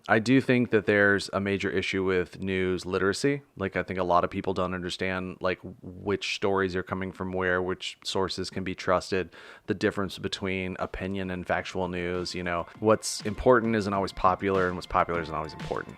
I do think that there's a major issue with news literacy. Like, I think a lot of people don't understand like which stories are coming from where, which sources can be trusted, the difference between opinion and factual news. What's important isn't always popular, and what's popular isn't always important.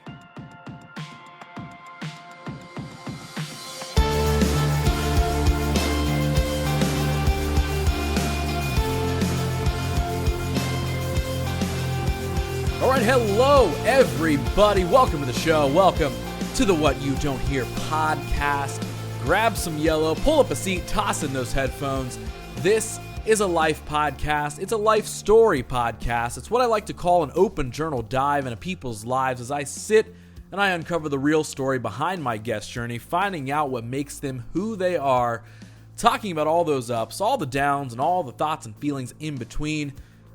All right, hello, everybody. Welcome to the show. Welcome to the What You Don't Hear podcast. Grab some yellow, pull up a seat, toss in those headphones. This is a life podcast. It's a life story podcast. It's what I like to call an open journal dive into people's lives as I sit and I uncover the real story behind my guest journey, finding out what makes them who they are, talking about all those ups, all the downs, and all the thoughts and feelings in between,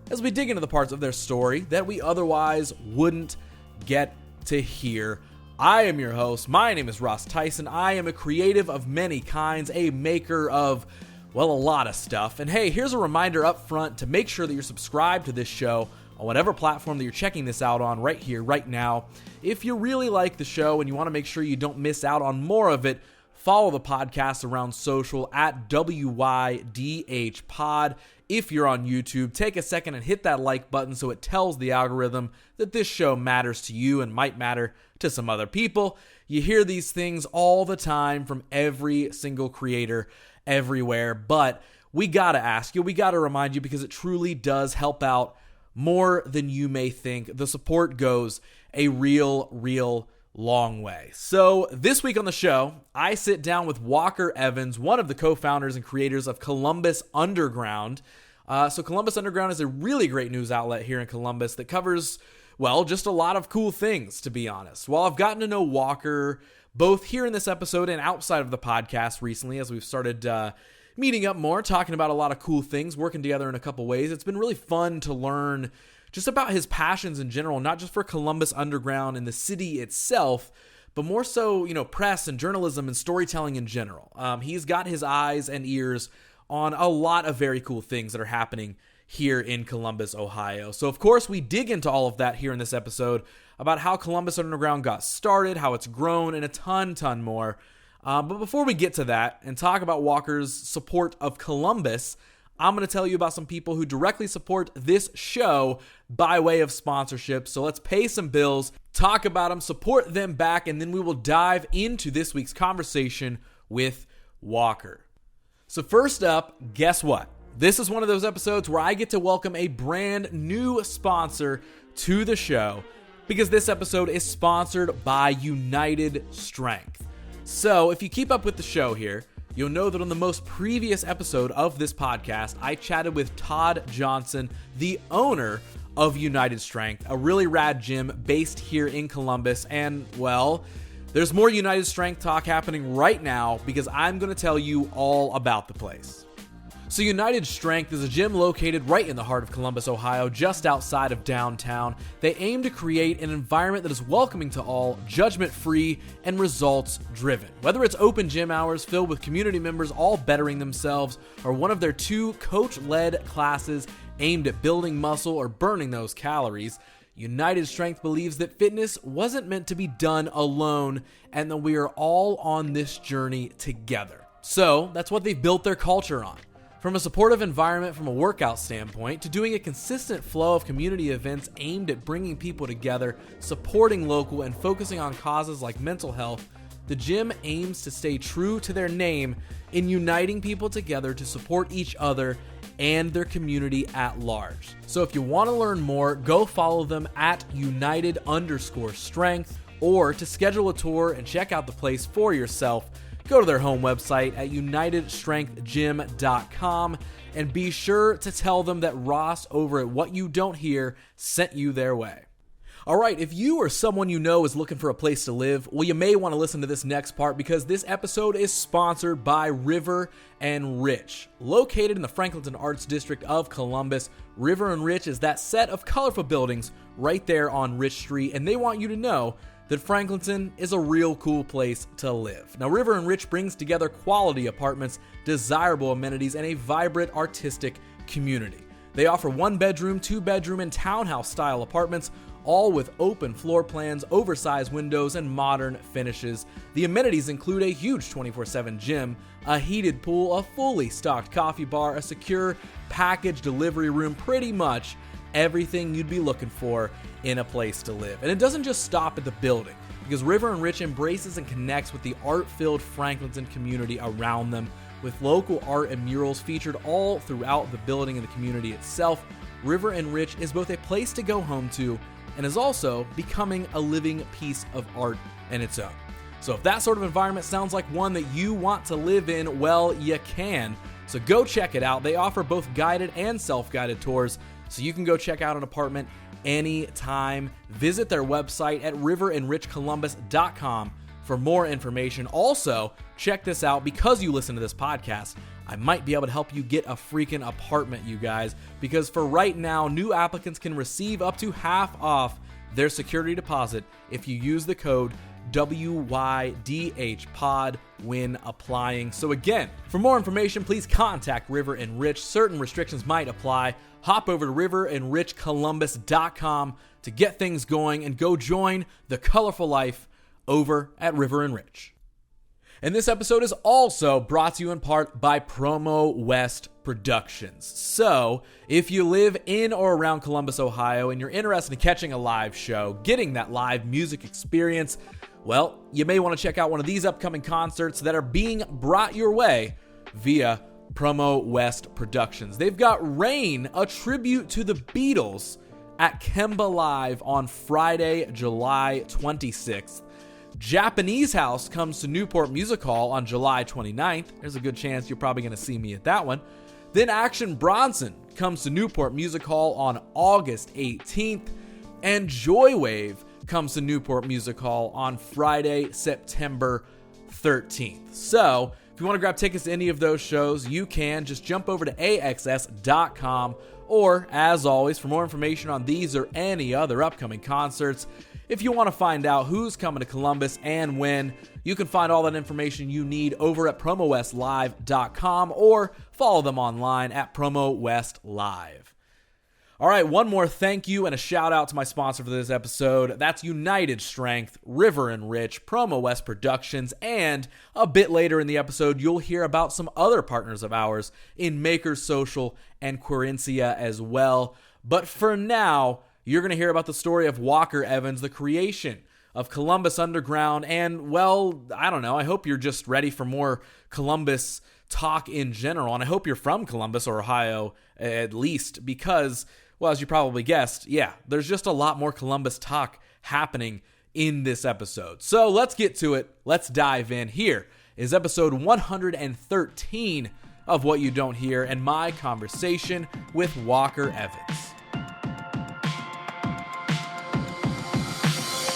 as we dig into the parts of their story that we otherwise wouldn't get to hear. I am your host. My name is Ross Theisen. I am a creative of many kinds, a maker of, well, a lot of stuff. And hey, here's a reminder up front to make sure that you're subscribed to this show on whatever platform that you're checking this out on right here, right now. If you really like the show and you want to make sure you don't miss out on more of it, follow the podcast around social at WYDH pod. If you're on YouTube, take a second and hit that like button so it tells the algorithm that this show matters to you and might matter to some other people. You hear these things all the time from every single creator everywhere, but we gotta ask you, we gotta remind you, because it truly does help out more than you may think. The support goes a real long way. So this week on the show, I sit down with Walker Evans, one of the co-founders and creators of Columbus Underground. So Columbus Underground is a really great news outlet here in Columbus that covers, well, just a lot of cool things, to be honest. While I've gotten to know Walker both here in this episode and outside of the podcast recently, as we've started meeting up more, talking about a lot of cool things, working together in a couple ways, it's been really fun to learn just about his passions in general, not just for Columbus Underground and the city itself, but more so, press and journalism and storytelling in general. He's got his eyes and ears on a lot of very cool things that are happening here in Columbus, Ohio. So, of course, we dig into all of that here in this episode about how Columbus Underground got started, how it's grown, and a ton more. But before we get to that and talk about Walker's support of Columbus, I'm going to tell you about some people who directly support this show by way of sponsorship. So let's pay some bills, talk about them, support them back, and then we will dive into this week's conversation with Walker. So first up, guess what? This is one of those episodes where I get to welcome a brand new sponsor to the show, because this episode is sponsored by United Strength. So if you keep up with the show here, you'll know that on the most previous episode of this podcast, I chatted with Todd Johnson, the owner of United Strength, a really rad gym based here in Columbus. And, well, there's more United Strength talk happening right now because I'm going to tell you all about the place. So United Strength is a gym located right in the heart of Columbus, Ohio, just outside of downtown. They aim to create an environment that is welcoming to all, judgment-free, and results-driven. Whether it's open gym hours filled with community members all bettering themselves, or one of their 2 coach-led classes aimed at building muscle or burning those calories, United Strength believes that fitness wasn't meant to be done alone, and that we are all on this journey together. So that's what they've built their culture on. From a supportive environment from a workout standpoint, to doing a consistent flow of community events aimed at bringing people together, supporting local, and focusing on causes like mental health, the gym aims to stay true to their name in uniting people together to support each other and their community at large. So if you want to learn more, go follow them at United_Strength, or to schedule a tour and check out the place for yourself, go to their home website at unitedstrengthgym.com and be sure to tell them that Ross over at What You Don't Hear sent you their way. All right, if you or someone you know is looking for a place to live, well, you may want to listen to this next part because this episode is sponsored by River and Rich. Located in the Franklinton Arts District of Columbus, River and Rich is that set of colorful buildings right there on Rich Street, and they want you to know that Franklinton is a real cool place to live. Now, River and Rich brings together quality apartments, desirable amenities, and a vibrant artistic community. They offer 1-bedroom, 2-bedroom, and townhouse-style apartments, all with open floor plans, oversized windows, and modern finishes. The amenities include a huge 24/7 gym, a heated pool, a fully stocked coffee bar, a secure package delivery room, pretty much everything you'd be looking for in a place to live. And it doesn't just stop at the building, because River and Rich embraces and connects with the art-filled Franklinton community around them, with local art and murals featured all throughout the building and the community itself. River and Rich is both a place to go home to and is also becoming a living piece of art in its own. So if that sort of environment sounds like one that you want to live in, well, you can. So go check it out. They offer both guided and self-guided tours, so you can go check out an apartment anytime. Visit their website at riverandrichcolumbus.com for more information. Also, check this out. Because you listen to this podcast, I might be able to help you get a freaking apartment, you guys, because for right now, new applicants can receive up to half off their security deposit if you use the code WYDH pod when applying. So again, for more information, please contact River and Rich. Certain restrictions might apply. Hop over to riverandrichcolumbus.com to get things going and go join the colorful life over at River and Rich. And this episode is also brought to you in part by Promo West Productions. So, if you live in or around Columbus, Ohio, and you're interested in catching a live show, getting that live music experience, well, you may want to check out one of these upcoming concerts that are being brought your way via Promo West Productions. They've got Rain, a tribute to the Beatles, at Kemba Live on Friday, July 26th. Japanese House comes to Newport Music Hall on July 29th. There's a good chance you're probably going to see me at that one. Then Action Bronson comes to Newport Music Hall on August 18th. And Joywave comes to Newport Music Hall on Friday, September 13th. So, if you want to grab tickets to any of those shows, you can. Just jump over to axs.com. Or, as always, for more information on these or any other upcoming concerts, if you want to find out who's coming to Columbus and when, you can find all that information you need over at promowestlive.com or follow them online at promowestlive. All right, one more thank you and a shout out to my sponsor for this episode. That's United Strength, River and Rich, Promo West Productions, and a bit later in the episode, you'll hear about some other partners of ours in Makers Social and Queerencia as well. But for now, you're going to hear about the story of Walker Evans, the creation of Columbus Underground, and, well, I don't know, I hope you're just ready for more Columbus talk in general, and I hope you're from Columbus or Ohio at least, because, well, as you probably guessed, yeah, there's just a lot more Columbus talk happening in this episode. So let's get to it. Let's dive in. Here is episode 113 of What You Don't Hear and my conversation with Walker Evans.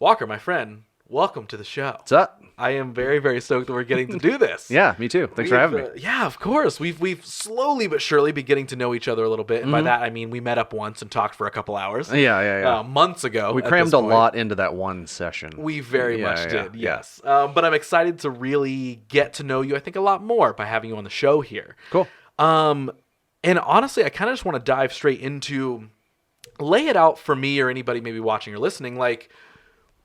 Walker, my friend, welcome to the show. What's up? I am very, very stoked that we're getting to do this. Yeah, me too. Thanks for having me. Yeah, of course. We've slowly but surely been getting to know each other a little bit. And by that, I mean we met up once and talked for a couple hours. Yeah. Months ago. We crammed a lot into that one session. We very much did, yes. But I'm excited to really get to know you, I think, a lot more by having you on the show here. Cool. And honestly, I kind of just want to dive straight into, lay it out for me or anybody maybe watching or listening, like,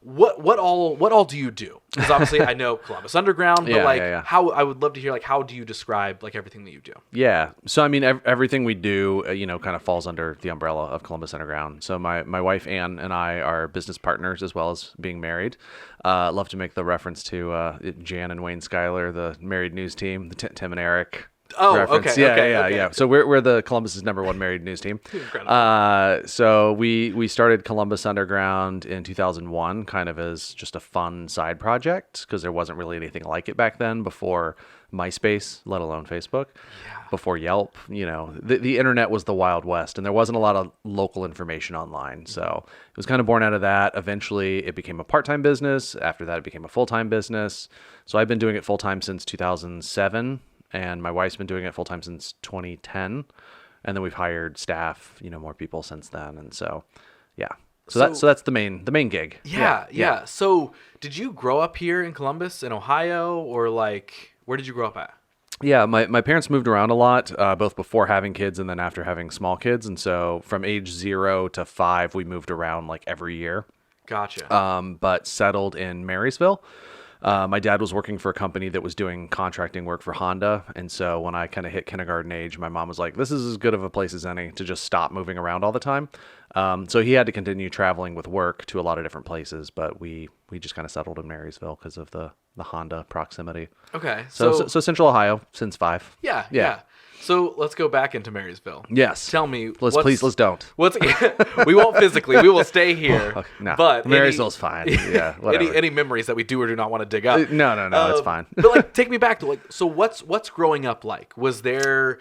what all do you do? Because obviously I know Columbus Underground, but how, I would love to hear, like, how do you describe, like, everything that you do? Yeah. So I mean, everything we do, kind of falls under the umbrella of Columbus Underground. So my wife Ann and I are business partners as well as being married. Love to make the reference to Jan and Wayne Schuyler, the married news team, the Tim and Eric. Oh, reference. Okay. Yeah. So we're the Columbus's #1 married news team. Incredible. So we started Columbus Underground in 2001, kind of as just a fun side project because there wasn't really anything like it back then before MySpace, let alone Facebook. Yeah. Before Yelp, the internet was the Wild West, and there wasn't a lot of local information online. So it was kind of born out of that. Eventually, it became a part-time business. After that, it became a full-time business. So I've been doing it full-time since 2007. And my wife's been doing it full time since 2010, and then we've hired staff, more people since then, and so, yeah. So that's the main gig. Yeah. So did you grow up here in Columbus, in Ohio, or like where did you grow up at? Yeah, my parents moved around a lot, both before having kids and then after having small kids. And so from age 0 to 5, we moved around like every year, Gotcha. but settled in Marysville. My dad was working for a company that was doing contracting work for Honda. And so when I kind of hit kindergarten age, my mom was like, this is as good of a place as any to just stop moving around all the time. So he had to continue traveling with work to a lot of different places, but we just kind of settled in Marysville because of the Honda proximity. Okay. So Central Ohio since 5. Yeah. So let's go back into Marysville. Yes. Tell me. Let's don't. What's we won't physically. We will stay here. Okay, no, But Marysville's fine. Yeah, whatever. any memories that we do or do not want to dig up? No, it's fine. But like, take me back to like. So what's growing up like? Was there,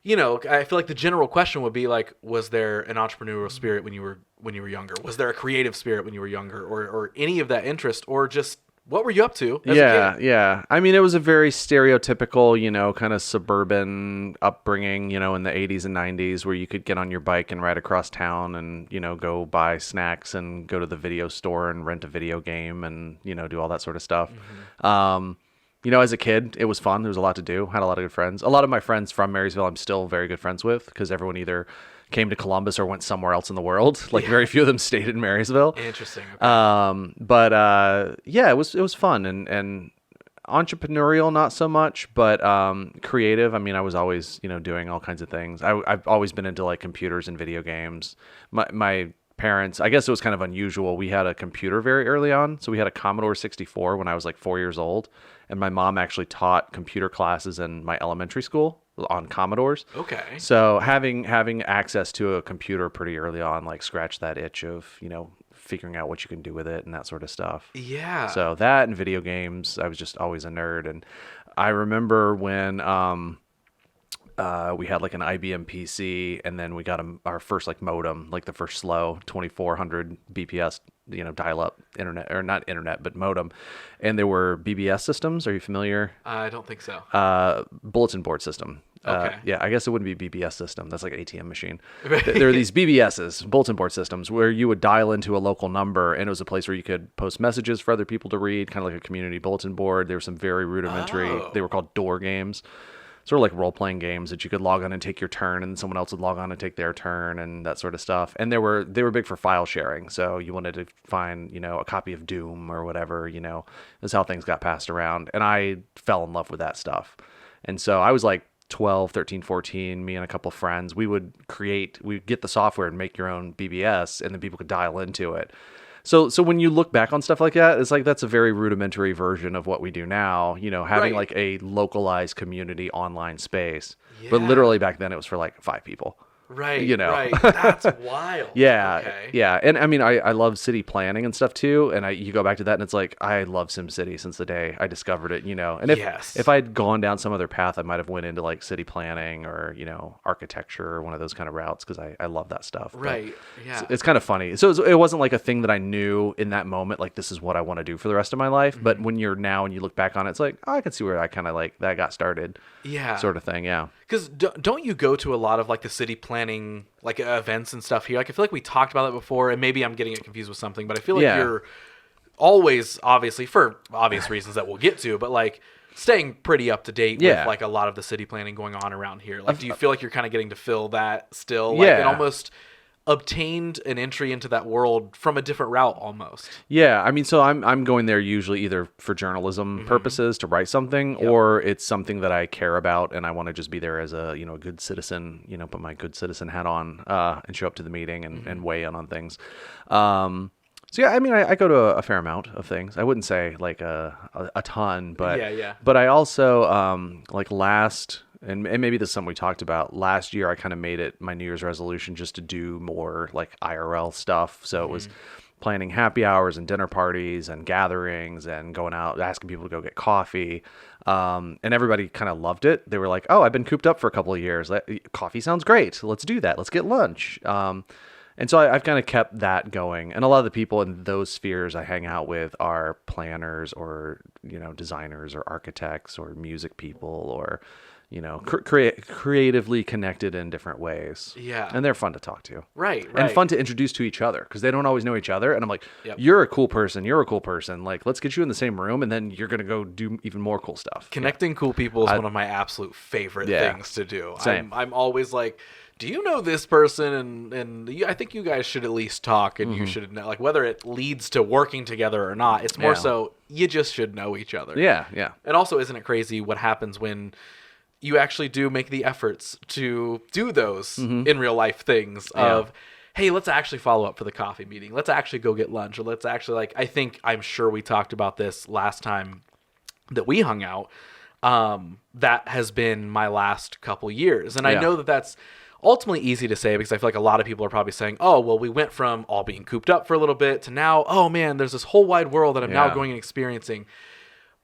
I feel like the general question would be like, was there an entrepreneurial spirit when you were younger? Was there a creative spirit when you were younger, or any of that interest, or just what were you up to as a kid? Yeah. I mean, it was a very stereotypical, kind of suburban upbringing, in the 80s and 90s where you could get on your bike and ride across town and, go buy snacks and go to the video store and rent a video game and, do all that sort of stuff. As a kid, it was fun. There was a lot to do. Had a lot of good friends. A lot of my friends from Marysville, I'm still very good friends with because everyone either came to Columbus or went somewhere else in the world. Like very few of them stayed in Marysville. Interesting. Okay. It was fun and entrepreneurial, not so much, but creative. I mean, I was always, doing all kinds of things. I've always been into like computers and video games. My parents, I guess it was kind of unusual. We had a computer very early on. So we had a Commodore 64 when I was like 4 years old. And my mom actually taught computer classes in my elementary school on Commodores. Okay. So having access to a computer pretty early on, like scratched that itch of, figuring out what you can do with it and that sort of stuff. Yeah. So that and video games, I was just always a nerd. And I remember when we had like an IBM PC and then we got our first like modem, like the first slow 2400 BPS, dial-up internet, or not internet, but modem. And there were BBS systems. Are you familiar? I don't think so. Bulletin board system. Okay. Yeah, I guess it wouldn't be BBS system. That's like an ATM machine. There are these BBSs, bulletin board systems, where you would dial into a local number, and it was a place where you could post messages for other people to read, kind of like a community bulletin board. There were some very rudimentary. Oh. They were called door games, sort of like role-playing games that you could log on and take your turn, and someone else would log on and take their turn, and that sort of stuff. And they were big for file sharing. So you wanted to find, a copy of Doom or whatever. That's how things got passed around, and I fell in love with that stuff. And so I was like 12, 13, 14, me and a couple friends, we'd get the software and make your own BBS, and then people could dial into it. So when you look back on stuff like that, it's like that's a very rudimentary version of what we do now, having like a localized community online space. Yeah. But literally back then it was for like 5 people. Right. Right. That's wild. Yeah. Okay. Yeah. And I mean, I love city planning and stuff too. And you go back to that and it's like, I love SimCity since the day I discovered it, And if I'd gone down some other path, I might have went into like city planning or, architecture or one of those kind of routes. Cause I love that stuff. Right. Yeah. It's kind of funny. So it wasn't like a thing that I knew in that moment, like this is what I want to do for the rest of my life. Mm-hmm. But when you're now and you look back on it, it's like, I can see where I kind of like that got started. Yeah. Sort of thing. Yeah. Because don't you go to a lot of like the city planning like events and stuff here? Like I feel like we talked about that before, and maybe I'm getting it confused with something, but I feel like you're always, obviously for obvious reasons that we'll get to, but like staying pretty up to date with like a lot of the city planning going on around here. Like, do you feel like you're kind of getting to fill that still? Like, and almost obtained an entry into that world from a different route almost. Yeah, I mean, so I'm going there usually either for journalism purposes to write something, or it's something that I care about and I want to just be there as a a good citizen, put my good citizen hat on and show up to the meeting and weigh in on things. So yeah, I mean, I go to a fair amount of things. I wouldn't say like a ton, but but I also like last. And maybe this is something we talked about last year. I kind of made it my New Year's resolution just to do more like IRL stuff. So it was planning happy hours and dinner parties and gatherings and going out, asking people to go get coffee. And everybody kind of loved it. They were like, oh, I've been cooped up for a couple of years. Coffee sounds great. Let's do that. Let's get lunch. And so I've kind of kept that going. And a lot of the people in those spheres I hang out with are planners or, designers or architects or music people or, creatively connected in different ways. Yeah. And they're fun to talk to. Right. And fun to introduce to each other because they don't always know each other. And I'm like, Yep. you're a cool person. You're a cool person. Like, let's get you in the same room and then you're going to go do even more cool stuff. Connecting cool people is one of my absolute favorite things to do. Same. I'm always like, do you know this person? I think you guys should at least talk, and you should know, like, whether it leads to working together or not. It's more so you just should know each other. Yeah, yeah. And also, isn't it crazy what happens when you actually do make the efforts to do those in real life things of, hey, let's actually follow up for the coffee meeting. Let's actually go get lunch, or let's actually, like, I'm sure we talked about this last time that we hung out. That has been my last couple years. And I know that that's ultimately easy to say because I feel like a lot of people are probably saying, oh, well, we went from all being cooped up for a little bit to now, oh man, there's this whole wide world that I'm now going and experiencing.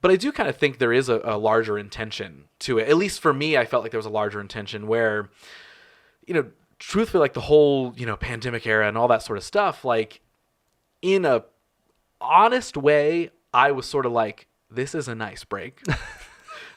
But I do kind of think there is a larger intention to it. At least for me, I felt like there was a larger intention where, truthfully, like the whole, pandemic era and all that sort of stuff, like in a honest way, I was sort of like, this is a nice break.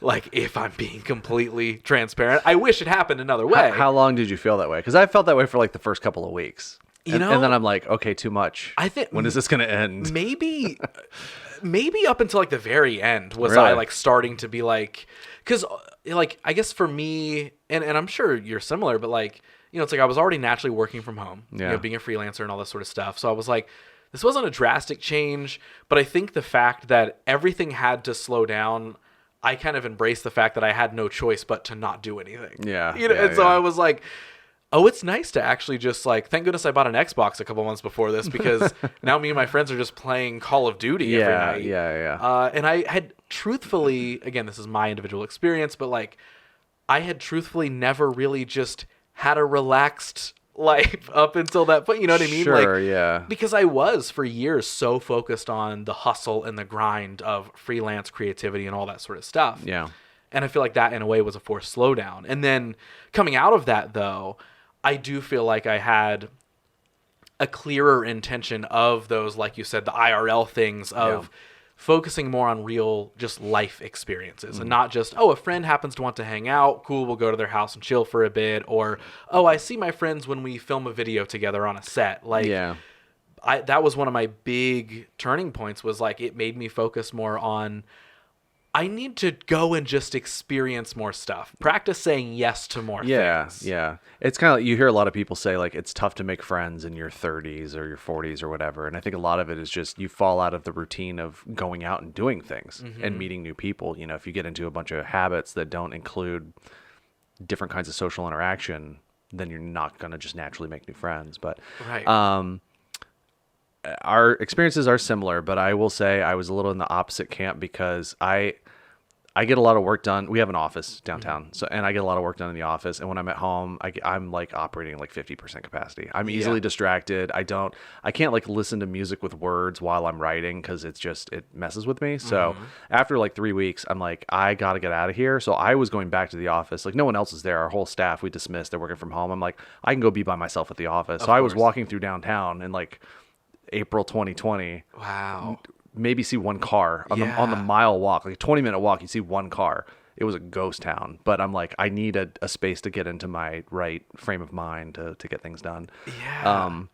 Like, if I'm being completely transparent, I wish it happened another way. How long did you feel that way? Because I felt that way for like the first couple of weeks. And then I'm like, okay, too much. I think, when is this going to end? Maybe up until like the very end was Really? I like starting to be like, because like, I guess for me, and I'm sure you're similar, but like, it's like I was already naturally working from home, being a freelancer and all this sort of stuff. So I was like, this wasn't a drastic change, but I think the fact that everything had to slow down, I kind of embraced the fact that I had no choice but to not do anything. Yeah. And so I was like, oh, it's nice to actually just like, thank goodness I bought an Xbox a couple months before this because now me and my friends are just playing Call of Duty every night. Yeah. And I had truthfully, again, this is my individual experience, but like I had truthfully never really just had a relaxed life up until that point. You know what I mean? Sure, like, yeah. Because I was for years so focused on the hustle and the grind of freelance creativity and all that sort of stuff. Yeah. And I feel like that in a way was a forced slowdown. And then coming out of that though, I do feel like I had a clearer intention of those, like you said, the IRL things of focusing more on real just life experiences and not just, oh, a friend happens to want to hang out. Cool. We'll go to their house and chill for a bit. Or, oh, I see my friends when we film a video together on a set. Like, that was one of my big turning points was like, it made me focus more on, I need to go and just experience more stuff. Practice saying yes to more things. Yeah. It's kind of like you hear a lot of people say like it's tough to make friends in your 30s or your 40s or whatever. And I think a lot of it is just you fall out of the routine of going out and doing things and meeting new people. If you get into a bunch of habits that don't include different kinds of social interaction, then you're not going to just naturally make new friends. But our experiences are similar, but I will say I was a little in the opposite camp because I get a lot of work done. We have an office downtown, and I get a lot of work done in the office. And when I'm at home, I'm like operating like 50% capacity. I'm easily distracted. I can't like listen to music with words while I'm writing because it messes with me. So after like 3 weeks, I'm like, I got to get out of here. So I was going back to the office. Like no one else is there. Our whole staff, we dismissed. They're working from home. I'm like, I can go be by myself at the office. So I was walking through downtown and like April 2020. Wow. Maybe see one car on the mile walk, like a 20-minute walk. You see one car. It was a ghost town, but I'm like, I need a space to get into my right frame of mind to get things done. Yeah.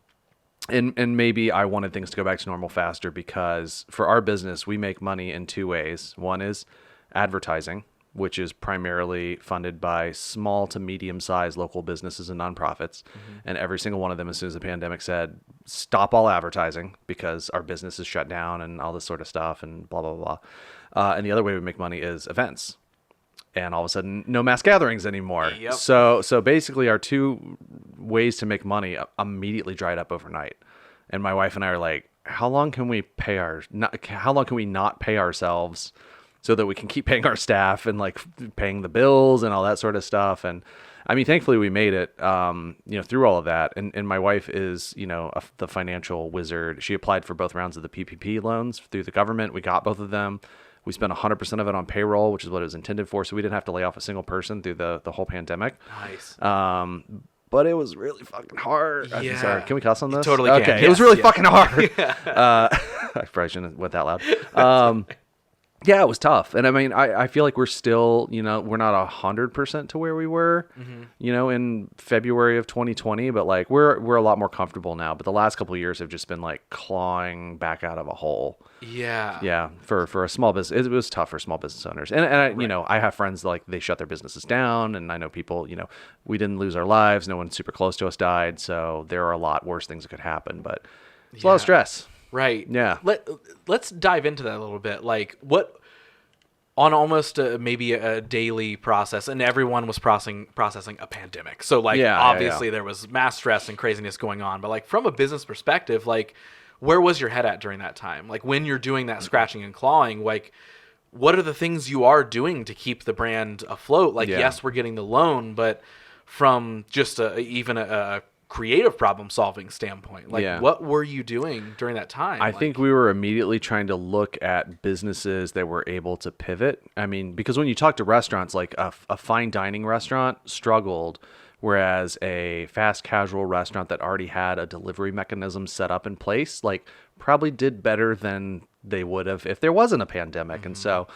And maybe I wanted things to go back to normal faster because for our business, we make money in two ways. One is advertising, which is primarily funded by small to medium-sized local businesses and nonprofits. And every single one of them, as soon as the pandemic said, stop all advertising because our business is shut down and all this sort of stuff and blah, blah, blah. And the other way we make money is events. And all of a sudden, no mass gatherings anymore. Yep. So basically our two ways to make money immediately dried up overnight. And my wife and I are like, how long can we not pay ourselves so that we can keep paying our staff and like paying the bills and all that sort of stuff. And I mean, thankfully we made it, through all of that. And my wife is, the financial wizard. She applied for both rounds of the PPP loans through the government. We got both of them. We spent 100% of it on payroll, which is what it was intended for. So we didn't have to lay off a single person through the whole pandemic. Nice. But it was really fucking hard. Yeah. I'm sorry. Can we cuss on this? Totally can. Okay. Yes, It was really yes. fucking hard. I probably shouldn't have went that loud. Yeah, it was tough. And I mean, I feel like we're still, we're not 100% to where we were, in February of 2020, but like we're a lot more comfortable now. But the last couple of years have just been like clawing back out of a hole. Yeah. Yeah, for a small business, it was tough for small business owners. And I have friends like they shut their businesses down, and I know people, we didn't lose our lives. No one super close to us died. So there are a lot worse things that could happen, but it's a lot of stress. Right. Yeah. Let's dive into that a little bit. Like what on almost maybe a daily process, and everyone was processing a pandemic. So like obviously there was mass stress and craziness going on, but like from a business perspective, like where was your head at during that time? Like when you're doing that scratching and clawing, like what are the things you are doing to keep the brand afloat? Like yes, we're getting the loan, but from just even a creative problem solving standpoint, like what were you doing during that time? I think we were immediately trying to look at businesses that were able to pivot. I mean, because when you talk to restaurants, like a fine dining restaurant struggled, whereas a fast casual restaurant that already had a delivery mechanism set up in place, like probably did better than they would have if there wasn't a pandemic. And so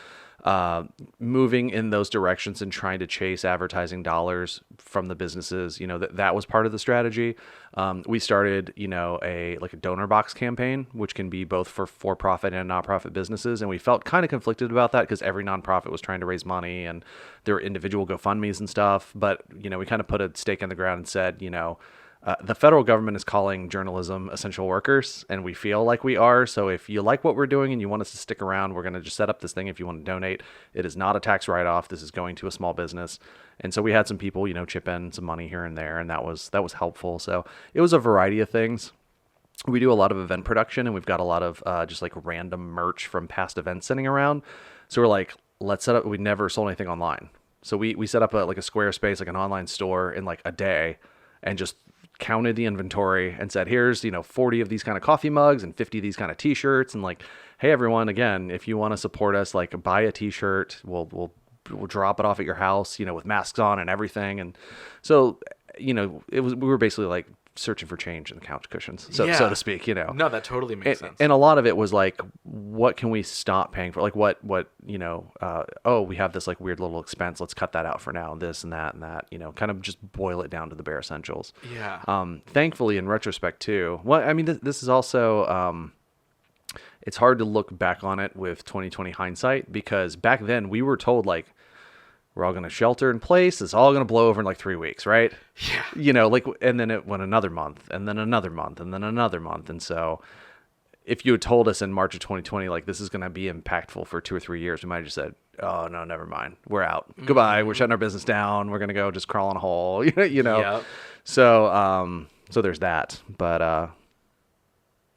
moving in those directions and trying to chase advertising dollars from the businesses, that was part of the strategy. We started, a donor box campaign, which can be both for for-profit and nonprofit businesses. And we felt kind of conflicted about that because every nonprofit was trying to raise money and there were individual GoFundMes and stuff. But, we kind of put a stake in the ground and said, the federal government is calling journalism essential workers, and we feel like we are. So if you like what we're doing and you want us to stick around, we're going to just set up this thing if you want to donate. It is not a tax write-off. This is going to a small business. And so we had some people, chip in some money here and there, and that was helpful. So it was a variety of things. We do a lot of event production, and we've got a lot of just like random merch from past events sitting around. So we're like, let's set up. We never sold anything online. So we set up a Squarespace, like an online store in like a day, and just counted the inventory and said, here's, 40 of these kind of coffee mugs and 50 of these kind of t-shirts. And like, hey, everyone, again, if you want to support us, like buy a t-shirt, we'll drop it off at your house, with masks on and everything. And so, we were basically like searching for change in the couch cushions, so to speak, No, that totally makes sense. And a lot of it was like, what can we stop paying for? Like what, we have this like weird little expense. Let's cut that out for now. This and that, kind of just boil it down to the bare essentials. Yeah. Thankfully in retrospect too, well, I mean, this is also, it's hard to look back on it with 2020 hindsight, because back then we were told like, we're all going to shelter in place. It's all going to blow over in like 3 weeks, right? Yeah. And then it went another month, and then another month, and then another month. And so if you had told us in March of 2020, like this is going to be impactful for 2 or 3 years, we might have just said, oh no, never mind. We're out. Goodbye. We're shutting our business down. We're going to go just crawl in a hole, Yep. So there's that. But,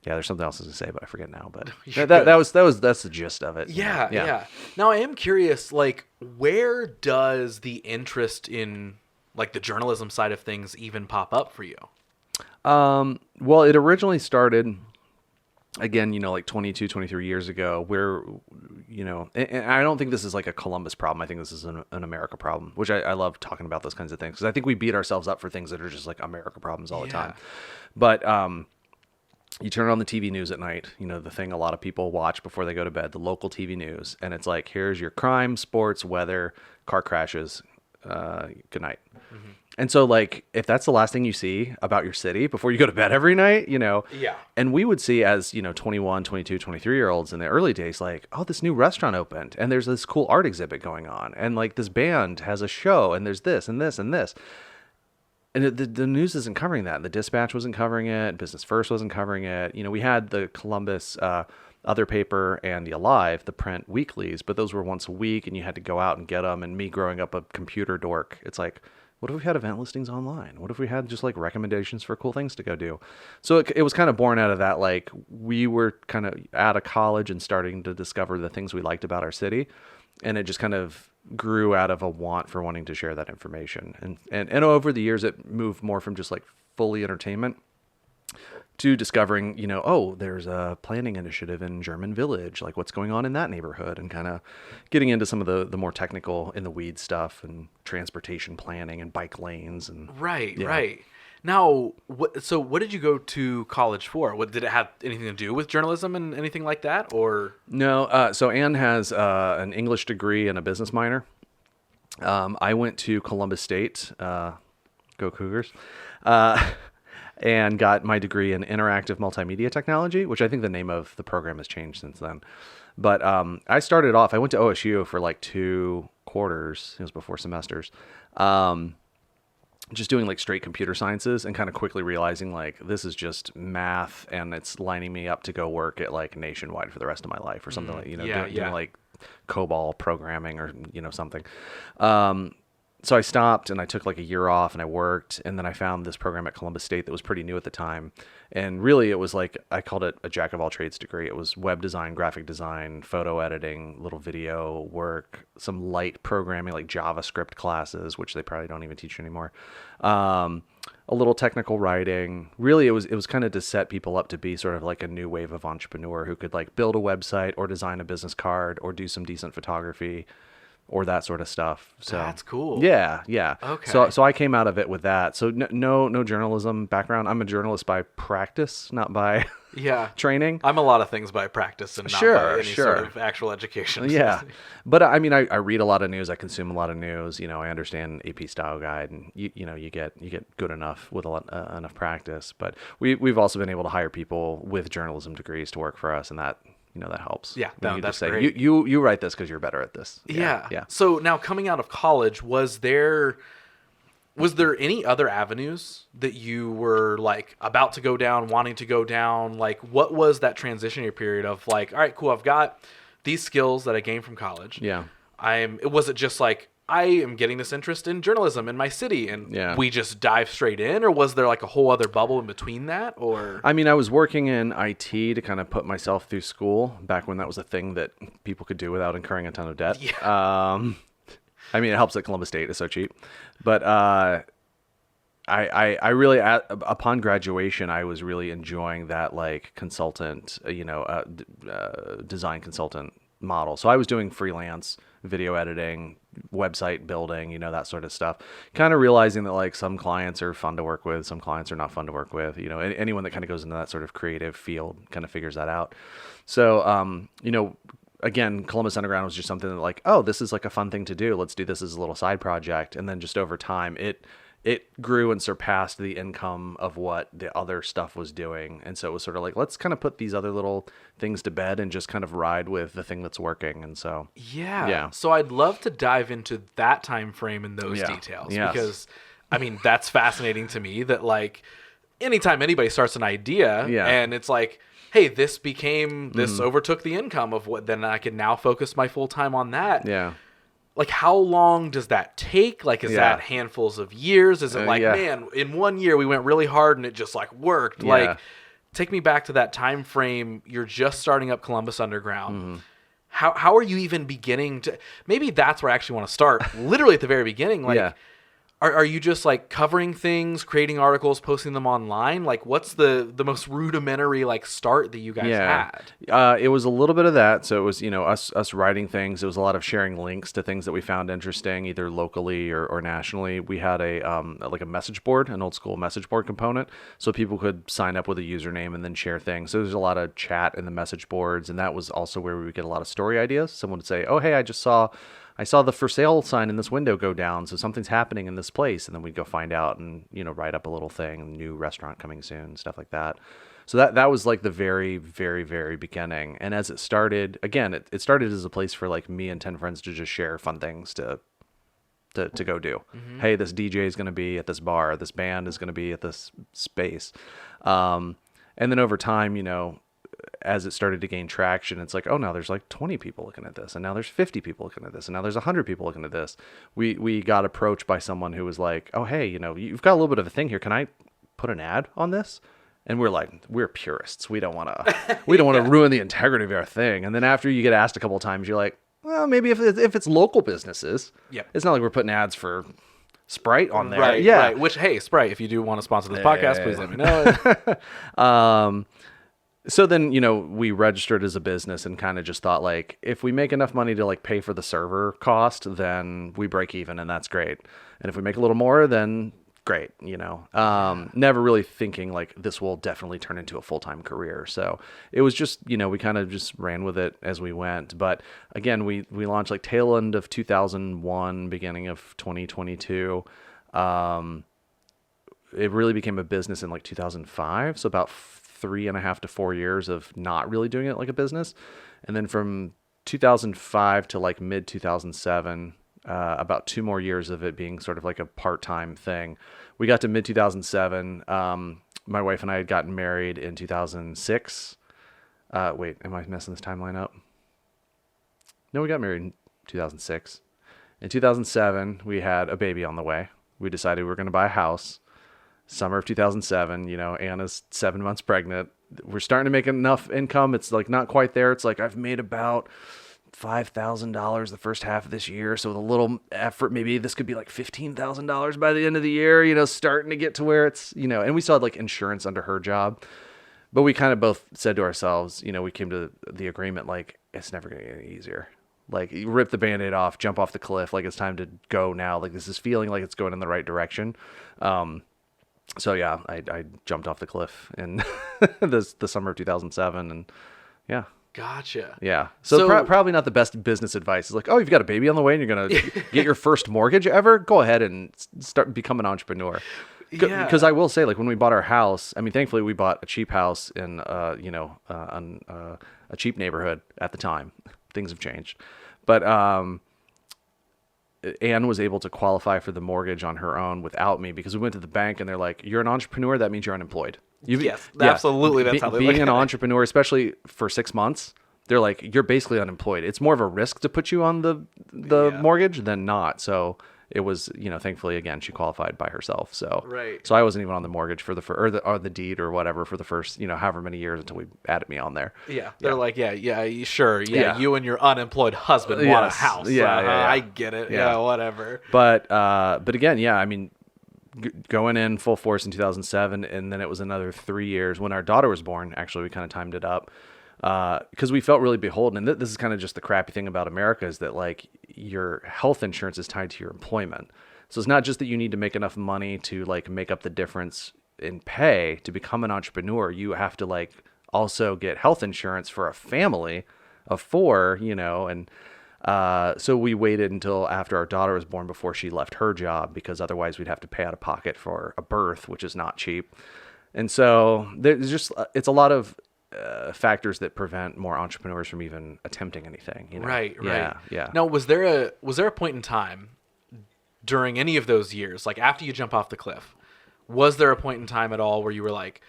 yeah, there's something else I was gonna say, but I forget now. But that's the gist of it. Yeah. Now I am curious, like, where does the interest in like the journalism side of things even pop up for you? Well, it originally started, again, like 22, 23 years ago, where, and I don't think this is like a Columbus problem. I think this is an America problem, which I love talking about those kinds of things, because I think we beat ourselves up for things that are just like America problems all the time. But you turn on the TV news at night, the thing a lot of people watch before they go to bed, the local TV news. And it's like, here's your crime, sports, weather, car crashes. Good night. Mm-hmm. And so like, if that's the last thing you see about your city before you go to bed every night, Yeah. And we would see as, 21, 22, 23-year-olds in the early days, like, oh, this new restaurant opened and there's this cool art exhibit going on. And like this band has a show and there's this and this and this. And the news isn't covering that. The Dispatch wasn't covering it. Business First wasn't covering it. We had the Columbus Other Paper and the Alive, the print weeklies, but those were once a week, and you had to go out and get them. And me growing up a computer dork, it's like, what if we had event listings online? What if we had just like recommendations for cool things to go do? So it was kind of born out of that. Like we were kind of out of college and starting to discover the things we liked about our city. And it just kind of grew out of a want for wanting to share that information. And over the years, it moved more from just like fully entertainment to discovering, there's a planning initiative in German Village, like what's going on in that neighborhood, and kind of getting into some of the more technical in the weeds stuff and transportation planning and bike lanes. And Right. Now, what did you go to college for? What did it have anything to do with journalism and anything like that, or? No, so Anne has an English degree and a business minor. I went to Columbus State, go Cougars, and got my degree in interactive multimedia technology, which I think the name of the program has changed since then. But I started off, I went to OSU for like 2 quarters, it was before semesters, just doing like straight computer sciences and kind of quickly realizing like this is just math and it's lining me up to go work at like Nationwide for the rest of my life or something like, doing like COBOL programming or, something. So I stopped and I took like a year off and I worked, and then I found this program at Columbus State that was pretty new at the time. And really it was like, I called it a jack of all trades degree. It was web design, graphic design, photo editing, little video work, some light programming like JavaScript classes, which they probably don't even teach anymore. A little technical writing. Really it was kind of to set people up to be sort of like a new wave of entrepreneur who could like build a website or design a business card or do some decent photography or that sort of stuff. So that's cool. Yeah. Okay. So I came out of it with that. So no journalism background. I'm a journalist by practice, not by training. I'm a lot of things by practice and not by any sort of actual education. Yeah. But I mean, I read a lot of news. I consume a lot of news. I understand AP style guide, and you get good enough with enough practice. But we've also been able to hire people with journalism degrees to work for us, and that that helps. Yeah, no, that's say, great. You write this because you're better at this. Yeah. So now coming out of college, was there any other avenues that you were like about to go down, wanting to go down? Like, what was that transitionary period of like, all right, cool, I've got these skills that I gained from college. Yeah. Was it just like, I am getting this interest in journalism in my city, and we just dive straight in, or was there like a whole other bubble in between that? Or I mean, I was working in IT to kind of put myself through school back when that was a thing that people could do without incurring a ton of debt. Yeah. I mean, it helps that Columbus State is so cheap, but I really upon graduation I was really enjoying that like consultant, design consultant model. So I was doing freelance video editing, website building, that sort of stuff. Kind of realizing that like some clients are fun to work with, some clients are not fun to work with. Anyone that kind of goes into that sort of creative field kind of figures that out. So, again, Columbus Underground was just something that like, oh, this is like a fun thing to do. Let's do this as a little side project. And then just over time, it grew and surpassed the income of what the other stuff was doing. And so it was sort of like, let's kind of put these other little things to bed and just kind of ride with the thing that's working. And so, yeah. So I'd love to dive into that time frame and those details because I mean, that's fascinating to me that like anytime anybody starts an idea and it's like, hey, this overtook the income of what, then I can now focus my full time on that. Yeah. Like, how long does that take? Like, is that handfuls of years? Is it like, man, in 1 year we went really hard and it just like worked? Yeah. Like, take me back to that time frame. You're just starting up Columbus Underground. Mm-hmm. How are you even beginning to? Maybe that's where I actually want to start. Literally at the very beginning. Like, are you just like covering things, creating articles, posting them online? Like, what's the most rudimentary like start that you guys had? It was a little bit of that. So it was, us writing things. It was a lot of sharing links to things that we found interesting, either locally or nationally. We had a message board, an old school message board component. So people could sign up with a username and then share things. So there's a lot of chat in the message boards. And that was also where we would get a lot of story ideas. Someone would say, oh, hey, I saw the for sale sign in this window go down, so something's happening in this place. And then we'd go find out and, write up a little thing, new restaurant coming soon, stuff like that. So that was like the very, very, very beginning. And as it started, again, it started as a place for like me and 10 friends to just share fun things to go do. Mm-hmm. Hey, this DJ is going to be at this bar. This band is going to be at this space. And then over time, as it started to gain traction, it's like, oh, now there's like 20 people looking at this, and now there's 50 people looking at this, and now there's 100 people looking at this. We got approached by someone who was like, oh, hey, you've got a little bit of a thing here. Can I put an ad on this? And we're like, we're purists. We don't want to ruin the integrity of our thing. And then after you get asked a couple of times, you're like, well, maybe if it's local businesses, it's not like we're putting ads for Sprite on there. Right. Yeah. Right. Which, hey, Sprite, if you do want to sponsor this podcast, please let me know. So then, we registered as a business and kind of just thought like, if we make enough money to like pay for the server cost, then we break even and that's great. And if we make a little more, then great, never really thinking like this will definitely turn into a full-time career. So it was just, we kind of just ran with it as we went. But again, we launched like tail end of 2001, beginning of 2022. It really became a business in like 2005. So about 3.5 to 4 years of not really doing it like a business. And then from 2005 to like mid 2007, about 2 more years of it being sort of like a part-time thing. We got to mid 2007. My wife and I had gotten married in 2006. Wait, am I messing this timeline up? No, we got married in 2006. In 2007, we had a baby on the way. We decided we were going to buy a house. Summer of 2007, Anna's 7 months pregnant. We're starting to make enough income. It's like not quite there. It's like I've made about $5,000 the first half of this year. So with a little effort, maybe this could be like $15,000 by the end of the year, starting to get to where it's, and we still had like insurance under her job. But we kind of both said to ourselves, we came to the agreement, like, it's never going to get any easier. Like, you rip the Band-Aid off, jump off the cliff. Like, it's time to go now. Like, this is feeling like it's going in the right direction. So yeah, I jumped off the cliff in the summer of 2007, and yeah. Gotcha. Yeah. So probably not the best business advice. It's like, oh, you've got a baby on the way and you're going to get your first mortgage ever? Go ahead and become an entrepreneur. Because I will say, like, when we bought our house, I mean, thankfully we bought a cheap house in, a cheap neighborhood at the time. Things have changed. But Anne was able to qualify for the mortgage on her own without me, because we went to the bank and they're like, you're an entrepreneur, that means you're unemployed. Absolutely. That's how they being an entrepreneur, especially for 6 months, they're like, you're basically unemployed. It's more of a risk to put you on the mortgage than not. So it was, thankfully, again, she qualified by herself. So right. So I wasn't even on the mortgage for the deed or whatever for the first, however many years until we added me on there. Yeah. They're like, sure. Yeah. You and your unemployed husband want a house. I get it. Yeah. Whatever. But again, I mean, going in full force in 2007, and then it was another 3 years when our daughter was born. Actually, we kind of timed it up because we felt really beholden. And this is kind of just the crappy thing about America, is that like your health insurance is tied to your employment. So it's not just that you need to make enough money to like make up the difference in pay to become an entrepreneur. You have to like also get health insurance for a family of 4, and so we waited until after our daughter was born before she left her job, because otherwise we'd have to pay out of pocket for a birth, which is not cheap. And so there's just, it's a lot of factors that prevent more entrepreneurs from even attempting anything. Right. Yeah. Now, was there a point in time during any of those years, like after you jump off the cliff, was there a point in time at all where you were like,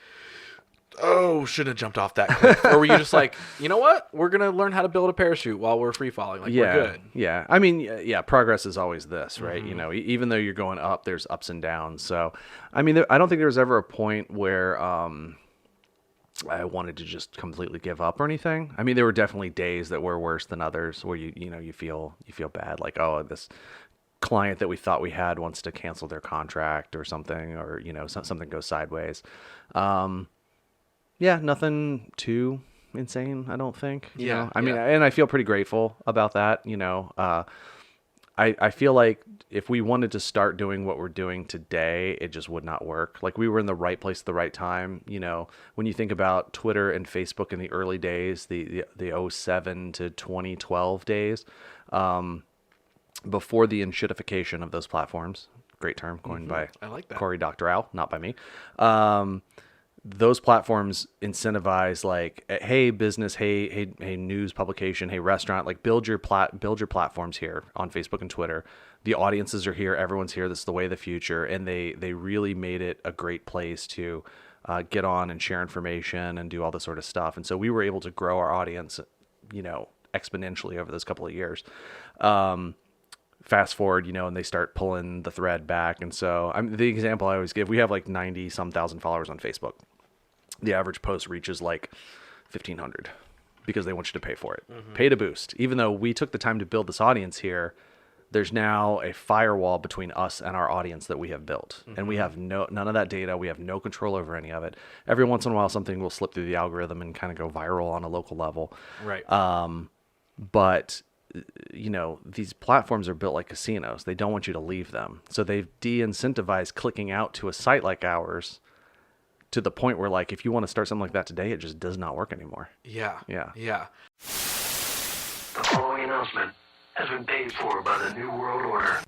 oh, shouldn't have jumped off that cliff? Or were you just like, you know what? We're going to learn how to build a parachute while we're free falling. Like, we're good. Yeah. I mean, progress is always this, right? Mm-hmm. Even though you're going up, there's ups and downs. So, I mean, I don't think there was ever a point where I wanted to just completely give up or anything. I mean, there were definitely days that were worse than others where you feel bad. Like, oh, this client that we thought we had wants to cancel their contract or something, or, something goes sideways. Yeah, nothing too insane, I don't think. I mean, and I feel pretty grateful about that. I feel like if we wanted to start doing what we're doing today, it just would not work. Like, we were in the right place at the right time. When you think about Twitter and Facebook in the early days, the 07 to 2012 days, before the enshittification of those platforms, great term coined by I like that. Cory Doctorow, not by me. Those platforms incentivize like, hey, business, hey, news publication, hey, restaurant, like build your platforms here on Facebook and Twitter. The audiences are here. Everyone's here. This is the way of the future. And they really made it a great place to get on and share information and do all this sort of stuff. And so we were able to grow our audience, exponentially over those couple of years. Fast forward, and they start pulling the thread back. And so the example I always give, we have like 90-some thousand followers on Facebook. The average post reaches like 1,500 because they want you to pay for it. Mm-hmm. Pay to boost. Even though we took the time to build this audience here, there's now a firewall between us and our audience that we have built. Mm-hmm. And we have none of that data. We have no control over any of it. Every once in a while, something will slip through the algorithm and kind of go viral on a local level. Right. But these platforms are built like casinos. They don't want you to leave them. So they've de-incentivized clicking out to a site like ours to the point where, like, if you want to start something like that today, it just does not work anymore. Yeah. Yeah. The following announcement has been paid for by the New World Order.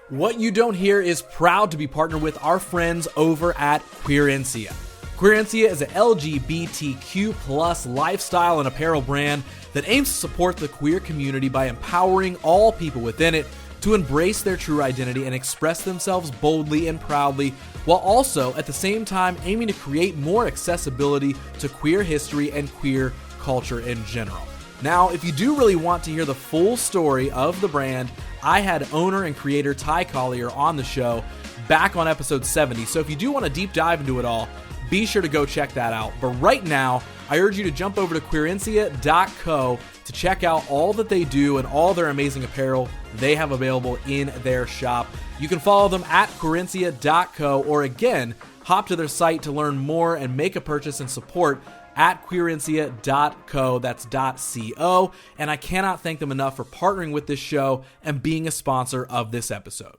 What You Don't Hear is proud to be partnered with our friends over at Queerencia. Queerencia is an LGBTQ plus lifestyle and apparel brand that aims to support the queer community by empowering all people within it to embrace their true identity and express themselves boldly and proudly, while also at the same time aiming to create more accessibility to queer history and queer culture in general. Now, if you do really want to hear the full story of the brand, I had owner and creator Ty Collier on the show back on episode 70. So if you do want to deep dive into it all, be sure to go check that out. But right now, I urge you to jump over to Queerencia.co to check out all that they do and all their amazing apparel they have available in their shop. You can follow them at Queerencia.co, or again, hop to their site to learn more and make a purchase and support at Queerencia.co, that's .co, and I cannot thank them enough for partnering with this show and being a sponsor of this episode.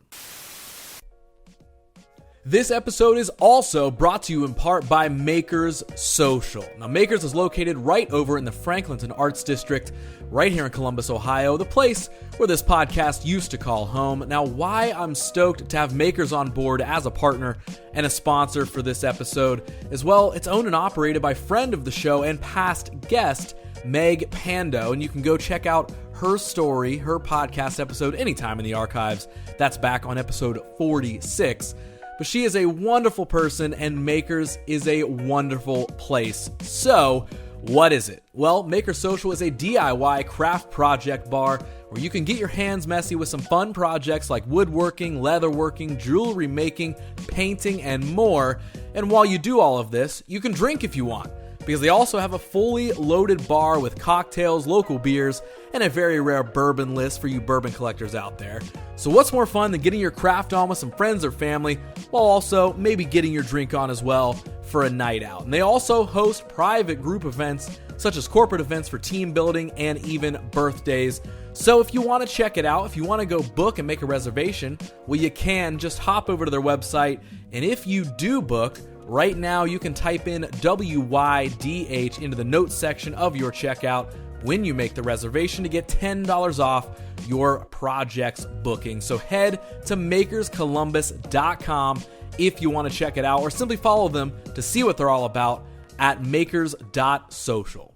This episode is also brought to you in part by Makers Social. Now, Makers is located right over in the Franklinton Arts District, right here in Columbus, Ohio, the place where this podcast used to call home. Now, why I'm stoked to have Makers on board as a partner and a sponsor for this episode as well, it's owned and operated by friend of the show and past guest, Meg Pando, and you can go check out her story, her podcast episode, anytime in the archives. That's back on episode 46. But she is a wonderful person, and Makers is a wonderful place. So, what is it? Well, Makers Social is a DIY craft project bar where you can get your hands messy with some fun projects like woodworking, leatherworking, jewelry making, painting, and more. And while you do all of this, you can drink if you want, because they also have a fully loaded bar with cocktails, local beers, and a very rare bourbon list for you bourbon collectors out there. So what's more fun than getting your craft on with some friends or family, while also maybe getting your drink on as well for a night out. And they also host private group events, such as corporate events for team building and even birthdays. So if you want to check it out, if you want to go book and make a reservation, well, you can just hop over to their website. And if you do book, right now you can type in WYDH into the notes section of your checkout when you make the reservation to get $10 off your project's booking. So head to makerscolumbus.com if you want to check it out, or simply follow them to see what they're all about at makers.social.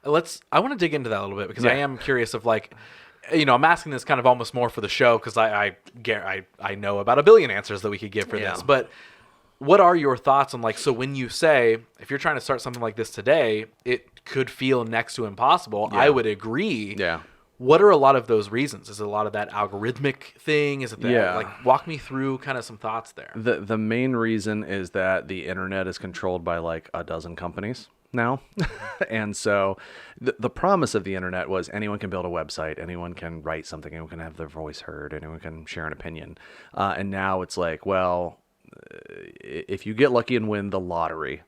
I want to dig into that a little bit, because I am curious of, like, I'm asking this kind of almost more for the show, because I know about a billion answers that we could give for this. But what are your thoughts on, like, so when you say, if you're trying to start something like this today, it could feel next to impossible. I would agree. Yeah. What are a lot of those reasons? Is it a lot of that algorithmic thing? Is it that, like, walk me through kind of some thoughts there. The main reason is that the internet is controlled by like a dozen companies now. And so the promise of the internet was anyone can build a website, anyone can write something, anyone can have their voice heard, anyone can share an opinion. And now it's like, well, if you get lucky and win the lottery,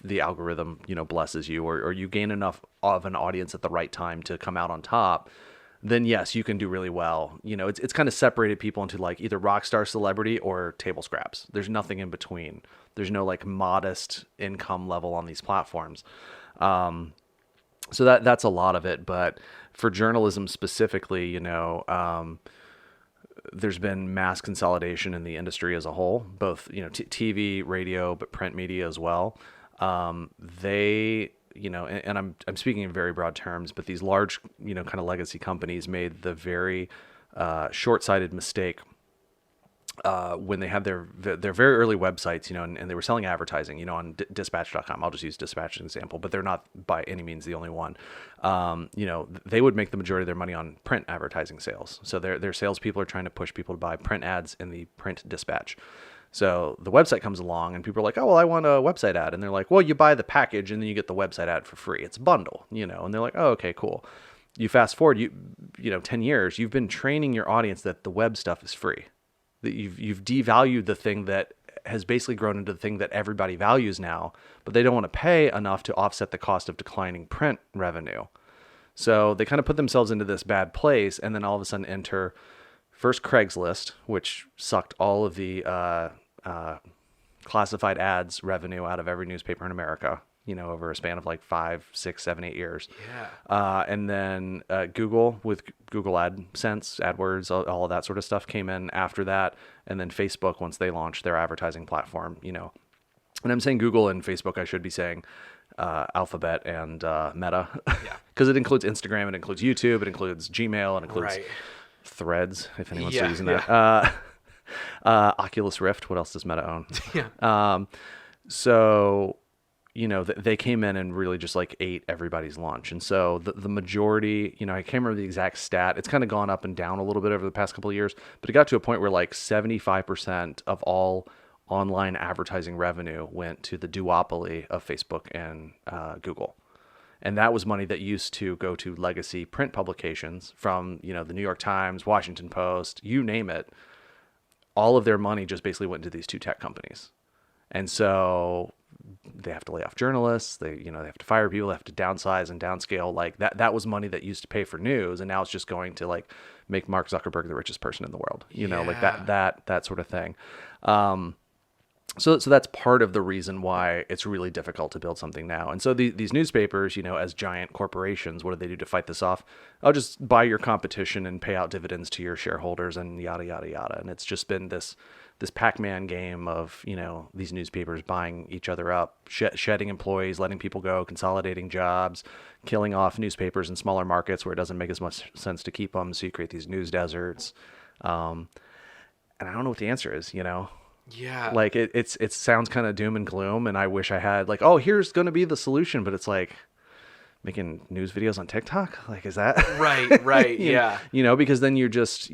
the algorithm, blesses you, or you gain enough of an audience at the right time to come out on top, then yes, you can do really well. It's kind of separated people into like either rock star celebrity or table scraps. There's nothing in between. There's no like modest income level on these platforms. So that's a lot of it. But for journalism specifically, there's been mass consolidation in the industry as a whole, both, TV, radio, but print media as well. And I'm speaking in very broad terms, but these large, kind of legacy companies made the very short-sighted mistake when they had their very early websites, and they were selling advertising, on dispatch.com. I'll just use Dispatch as an example, but they're not by any means the only one. They would make the majority of their money on print advertising sales. So their salespeople are trying to push people to buy print ads in the print dispatch. So the website comes along and people are like, oh, well, I want a website ad. And they're like, well, you buy the package and then you get the website ad for free. It's a bundle, and they're like, oh, okay, cool. You fast forward, 10 years, you've been training your audience that the web stuff is free, that you've devalued the thing that has basically grown into the thing that everybody values now, but they don't want to pay enough to offset the cost of declining print revenue. So they kind of put themselves into this bad place, and then all of a sudden enter first Craigslist, which sucked all of the classified ads revenue out of every newspaper in America, over a span of like 5, 6, 7, 8 years. Yeah. And then Google with Google AdSense, AdWords, all of that sort of stuff came in after that. And then Facebook, once they launched their advertising platform, and I'm saying Google and Facebook, I should be saying Alphabet and Meta, because it includes Instagram, it includes YouTube, it includes Gmail, it includes Threads, if anyone's still using that. Oculus Rift, what else does Meta own? So, they came in and really just like ate everybody's lunch. And so the majority, I can't remember the exact stat. It's kind of gone up and down a little bit over the past couple of years, but it got to a point where like 75% of all online advertising revenue went to the duopoly of Facebook and Google. And that was money that used to go to legacy print publications from, the New York Times, Washington Post, you name it. All of their money just basically went into these two tech companies. And so they have to lay off journalists. They have to fire people. They have to downsize and downscale. Like that was money that used to pay for news. And now it's just going to like make Mark Zuckerberg the richest person in the world, like that sort of thing. So that's part of the reason why it's really difficult to build something now. And so these newspapers, as giant corporations, what do they do to fight this off? I'll just buy your competition and pay out dividends to your shareholders and yada, yada, yada. And it's just been this Pac-Man game of, these newspapers buying each other up, shedding employees, letting people go, consolidating jobs, killing off newspapers in smaller markets where it doesn't make as much sense to keep them. So you create these news deserts. And I don't know what the answer is, Yeah. Like it sounds kind of doom and gloom, and I wish I had like, oh, here's going to be the solution, but it's like making news videos on TikTok. Like, is that right? Yeah. Because then you're just,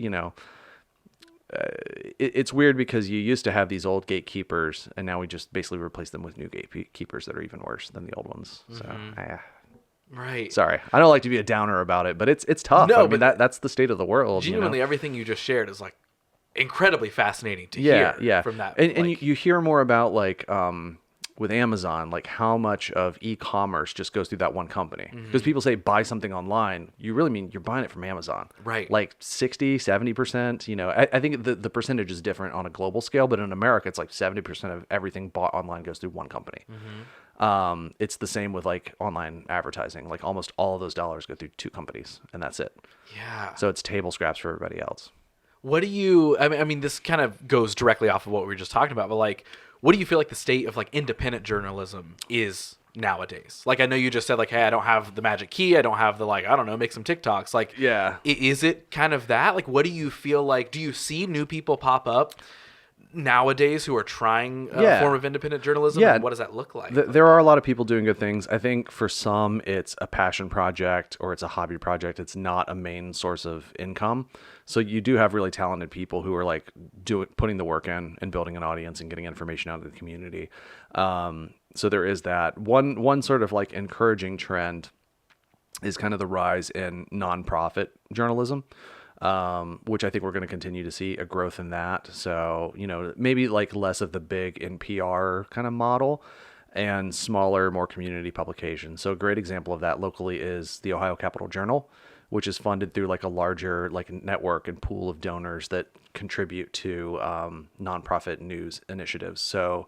it's weird because you used to have these old gatekeepers, and now we just basically replace them with new gatekeepers that are even worse than the old ones. So, right. Sorry, I don't like to be a downer about it, but it's tough. No, I mean, that's the state of the world. Genuinely, everything you just shared is like incredibly fascinating to hear from that. And you hear more about like with Amazon, like how much of e-commerce just goes through that one company. Because people say buy something online, you really mean you're buying it from Amazon. Right. Like 60, 70%, I think the percentage is different on a global scale, but in America, it's like 70% of everything bought online goes through one company. It's the same with like online advertising. Like almost all of those dollars go through two companies, and that's it. Yeah. So it's table scraps for everybody else. What do you, I mean, this kind of goes directly off of what we were just talking about, but like, what do you feel like the state of like independent journalism is nowadays? Like, I know you just said like, hey, I don't have the magic key. I don't have the, like, I don't know, make some TikToks. Like, yeah. Is it kind of that? Like, what do you feel like? Do you see new people pop up nowadays who are trying a form of independent journalism? Yeah. And what does that look like? There are a lot of people doing good things. I think for some, it's a passion project or it's a hobby project. It's not a main source of income. So you do have really talented people who are like putting the work in and building an audience and getting information out of the community. So there is that. One sort of like encouraging trend is kind of the rise in nonprofit journalism. Which I think we're going to continue to see a growth in that. So, maybe like less of the big NPR kind of model and smaller, more community publications. So a great example of that locally is the Ohio Capitol Journal, which is funded through like a larger like network and pool of donors that contribute to nonprofit news initiatives. So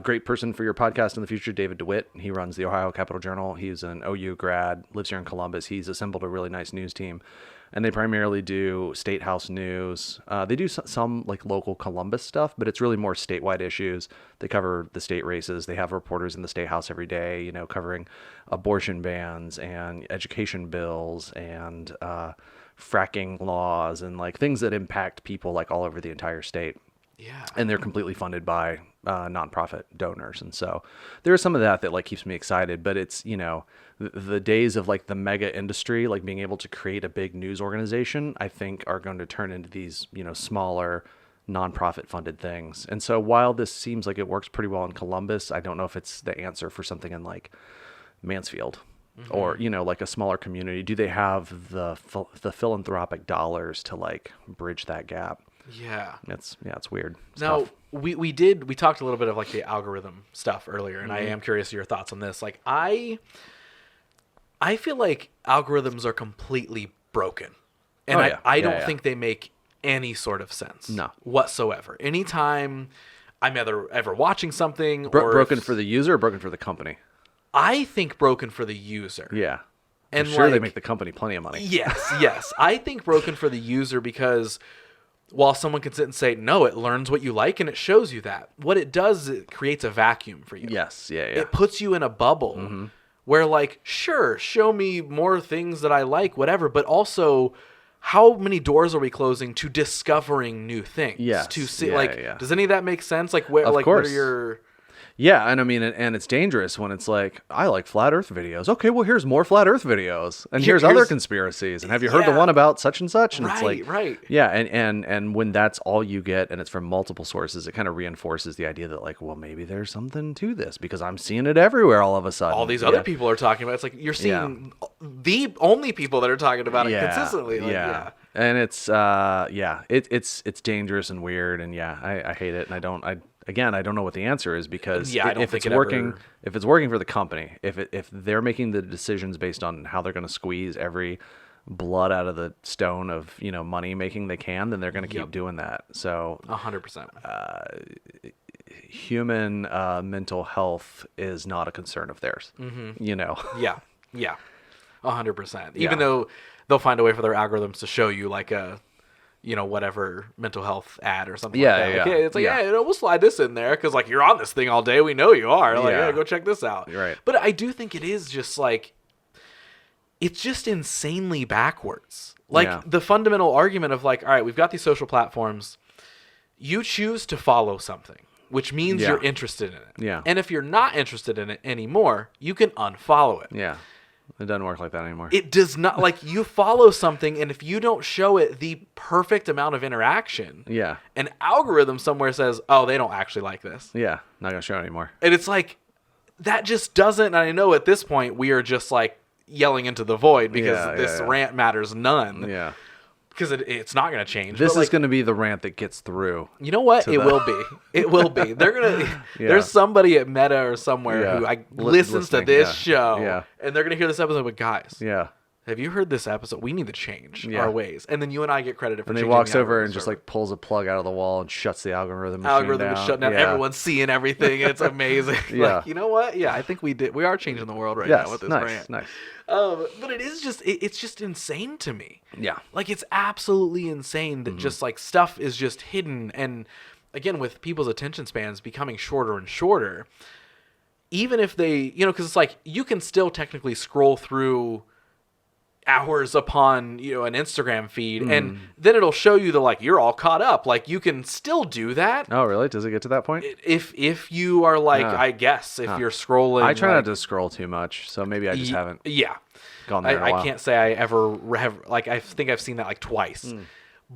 great person for your podcast in the future, David DeWitt. He runs the Ohio Capitol Journal. He's an OU grad, lives here in Columbus. He's assembled a really nice news team. And they primarily do state house news. They do some like local Columbus stuff, but it's really more statewide issues. They cover the state races. They have reporters in the state house every day, covering abortion bans and education bills and fracking laws and like things that impact people like all over the entire state. Yeah. And they're completely funded by nonprofit donors. And so there's some of that like keeps me excited, but it's, the days of like the mega industry, like being able to create a big news organization, I think are going to turn into these, smaller nonprofit funded things. And so while this seems like it works pretty well in Columbus, I don't know if it's the answer for something in like Mansfield or, like a smaller community. Do they have the philanthropic dollars to like bridge that gap? Yeah. It's weird. It's now tough. we talked a little bit of like the algorithm stuff earlier, and I am curious of your thoughts on this. Like I feel like algorithms are completely broken. And Oh, yeah. I Yeah, don't yeah. think they make any sort of sense. No. Whatsoever. Anytime I'm ever watching something Broken for the user or broken for the company? I think broken for the user. Yeah. And I'm sure they like- make the company plenty of money. Yes. I think broken for the user because while someone can sit and say, no, it learns what you like and it shows you that. What it does is it creates a vacuum for you. Yes. Yeah. It puts you in a bubble where like, sure, show me more things that I like, whatever, but also how many doors are we closing to discovering new things? Yes. To see Yeah. does any of that make sense? Like where Of what course. are your Yeah, and I mean, and it's dangerous when it's like, I like flat Earth videos. Okay, well, here's more flat Earth videos, and here's other here's- conspiracies. And have you heard the Yeah. one about such and such? And it's Right, like, right. yeah, and when that's all you get, and it's from multiple sources, it kind of reinforces the idea that like, well, maybe there's something to this because I'm seeing it everywhere all of a sudden. all these Yeah. other people are talking about? It's like you're seeing the only people that are talking about it consistently. Like, yeah. And it's it's dangerous and weird, and I hate it, and I don't know what the answer is because Yeah, I don't if think it's it working, ever- if it's working for the company, if they're making the decisions based on how they're going to squeeze every blood out of the stone of money making they can, then they're going to keep doing that. So 100%. human mental health is not a concern of theirs. Yeah. 100%. Yeah. Even though they'll find a way for their algorithms to show you like a whatever mental health ad or something Yeah, like that. Like, yeah, hey, it's like, yeah. we'll slide this in there because like you're on this thing all day. We know you are. Like, Yeah. yeah, go check this out. Right. But I do think it is just like, it's just insanely backwards. Like Yeah. the fundamental argument of like, all right, we've got these social platforms. You choose to follow something, which means Yeah. you're interested in it. Yeah. And if you're not interested in it anymore, you can unfollow it. Yeah, it doesn't work like that anymore. It does not, like, you follow something, and if you don't show it the perfect amount of interaction, Yeah, an algorithm somewhere says, oh, they don't actually like this. yeah, not gonna show it anymore. And it's like, that just doesn't, and I know at this point, we are just, like, yelling into the void because Yeah, this yeah. rant matters none. Yeah, Because it's not going to change. this But, is like, going to be the rant that gets through. You know what? to It the- will be. It will be. They're gonna. Yeah. There's somebody at Meta or somewhere Yeah. who listens to Listening, this yeah. show, Yeah. and they're gonna hear this episode. But guys, Yeah, have you heard this episode? We need to change Yeah. our ways. And then you and I get credited for. and he changing walks the over algorithm and just server. like pulls a plug out of the wall and shuts the algorithm machine algorithm down. is shutting down. Yeah. Everyone's seeing everything. It's amazing. Yeah. Like, you know what? Yeah, I think we did. We are changing the world right Yes, now with this nice, rant. nice. But it is just. It's just insane to me. Yeah, Like, it's absolutely insane that just like stuff is just hidden. And again, with people's attention spans becoming shorter and shorter, even if they, because it's like you can still technically scroll through hours upon, an Instagram feed, and then it'll show you like you're all caught up. Like, you can still do that. Oh, really? Does it get to that point? If you are like, Huh. I guess, if you're scrolling. I try like, not to scroll too much, so maybe I just haven't Yeah. gone there in a I while. can't say I ever have, like, I think I've seen that like twice.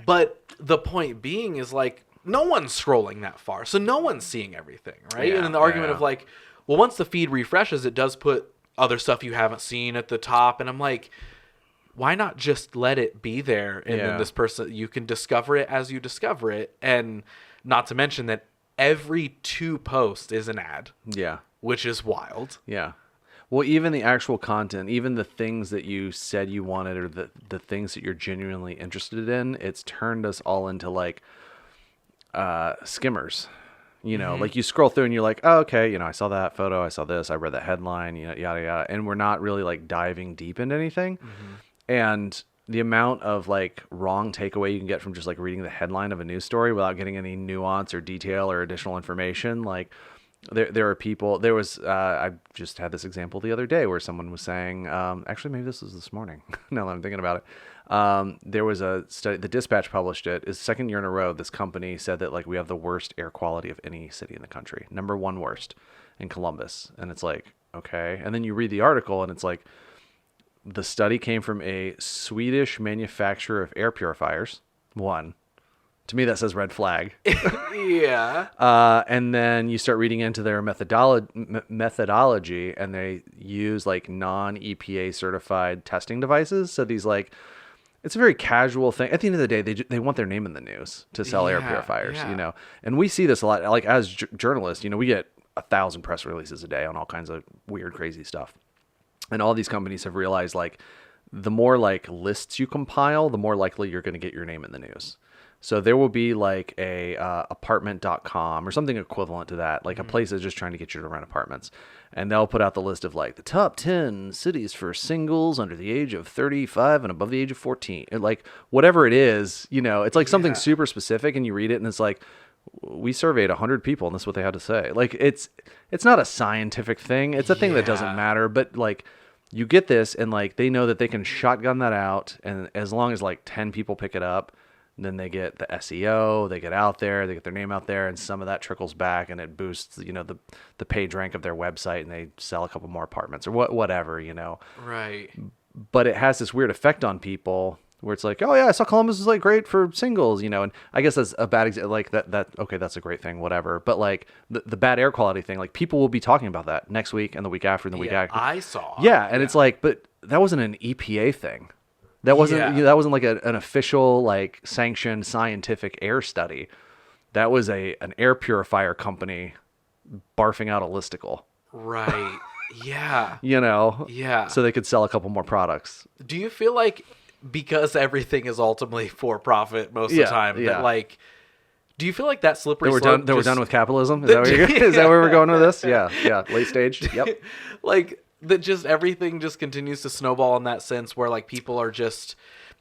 But the point being is like, no one's scrolling that far. So no one's seeing everything, right? Yeah, and then the argument yeah. of like, well, once the feed refreshes, it does put other stuff you haven't seen at the top. And I'm like, why not just let it be there? And Yeah. then this person, you can discover it as you discover it. And not to mention that every 2 posts is an ad, Yeah, which is wild. yeah. Well, even the actual content, even the things that you said you wanted or the things that you're genuinely interested in, it's turned us all into like skimmers. Like you scroll through and you're like, oh, okay, I saw that photo, I saw this, I read that headline, yada, yada. And we're not really like diving deep into anything. And the amount of like wrong takeaway you can get from just like reading the headline of a news story without getting any nuance or detail or additional information, like there are people. There was I just had this example the other day where someone was saying, actually maybe this was this morning. Now that I'm thinking about it, there was a study. The Dispatch published it. It's the second year in a row this company said that like we have the worst air quality of any city in the country. Number 1 worst in Columbus, and it's like okay. And then you read the article and it's like, the study came from a Swedish manufacturer of air purifiers. One. To me, that says red flag. Yeah. And then you start reading into their methodology, and they use like non-EPA certified testing devices. So these like, it's a very casual thing. At the end of the day, they want their name in the news to sell air Yeah, purifiers, yeah. And we see this a lot. Like as journalists, we get 1,000 press releases a day on all kinds of weird, crazy stuff. And all these companies have realized like the more like lists you compile, the more likely you're going to get your name in the news. So there will be like a apartment.com or something equivalent to that, like a place that's just trying to get you to rent apartments. And they'll put out the list of like the top 10 cities for singles under the age of 35 and above the age of 14. And like whatever it is, you know, it's like something super specific, and you read it and it's like, we surveyed 100 people and this is what they had to say. Like it's not a scientific thing. It's a thing that doesn't matter, but like you get this and like they know that they can shotgun that out, and as long as like 10 people pick it up, then they get the SEO, they get out there, they get their name out there, and some of that trickles back and it boosts, you know, the page rank of their website, and they sell a couple more apartments or whatever, you know. Right. But it has this weird effect on people where it's like, oh yeah, I saw Columbus is like great for singles, you know, and I guess that's a bad example. Like that, okay, that's a great thing, whatever. But like the bad air quality thing, like people will be talking about that next week and the week after and the week after. I saw. Yeah, and it's like, but that wasn't an EPA thing. That wasn't that wasn't like an official like sanctioned scientific air study. That was an air purifier company barfing out a listicle. Right. Yeah. You know. Yeah. So they could sell a couple more products. Do you feel like, because everything is ultimately for profit most of the time, that like, do you feel like that slippery slope? We're done with capitalism. Is that is that where we're going with this? Yeah. Late stage. Yep. Like that, just everything just continues to snowball in that sense where like people are just,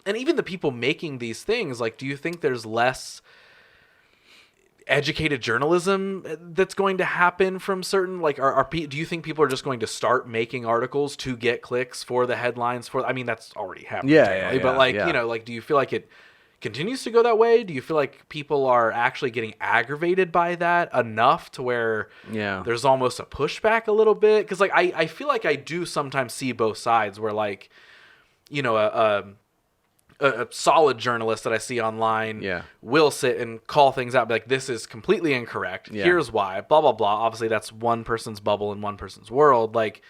and even the people making these things, like, do you think there's less educated journalism that's going to happen from certain, like, do you think people are just going to start making articles to get clicks for the headlines for, I mean, that's already happening. But like, you know, like, do you feel like it continues to go that way? Do you feel like people are actually getting aggravated by that enough to where there's almost a pushback a little bit? Because like I feel like I do sometimes see both sides where, like, you know, a solid journalist that I see online will sit and call things out, be like, this is completely incorrect. Here's why, blah, blah, blah. Obviously that's one person's bubble in one person's world. Like,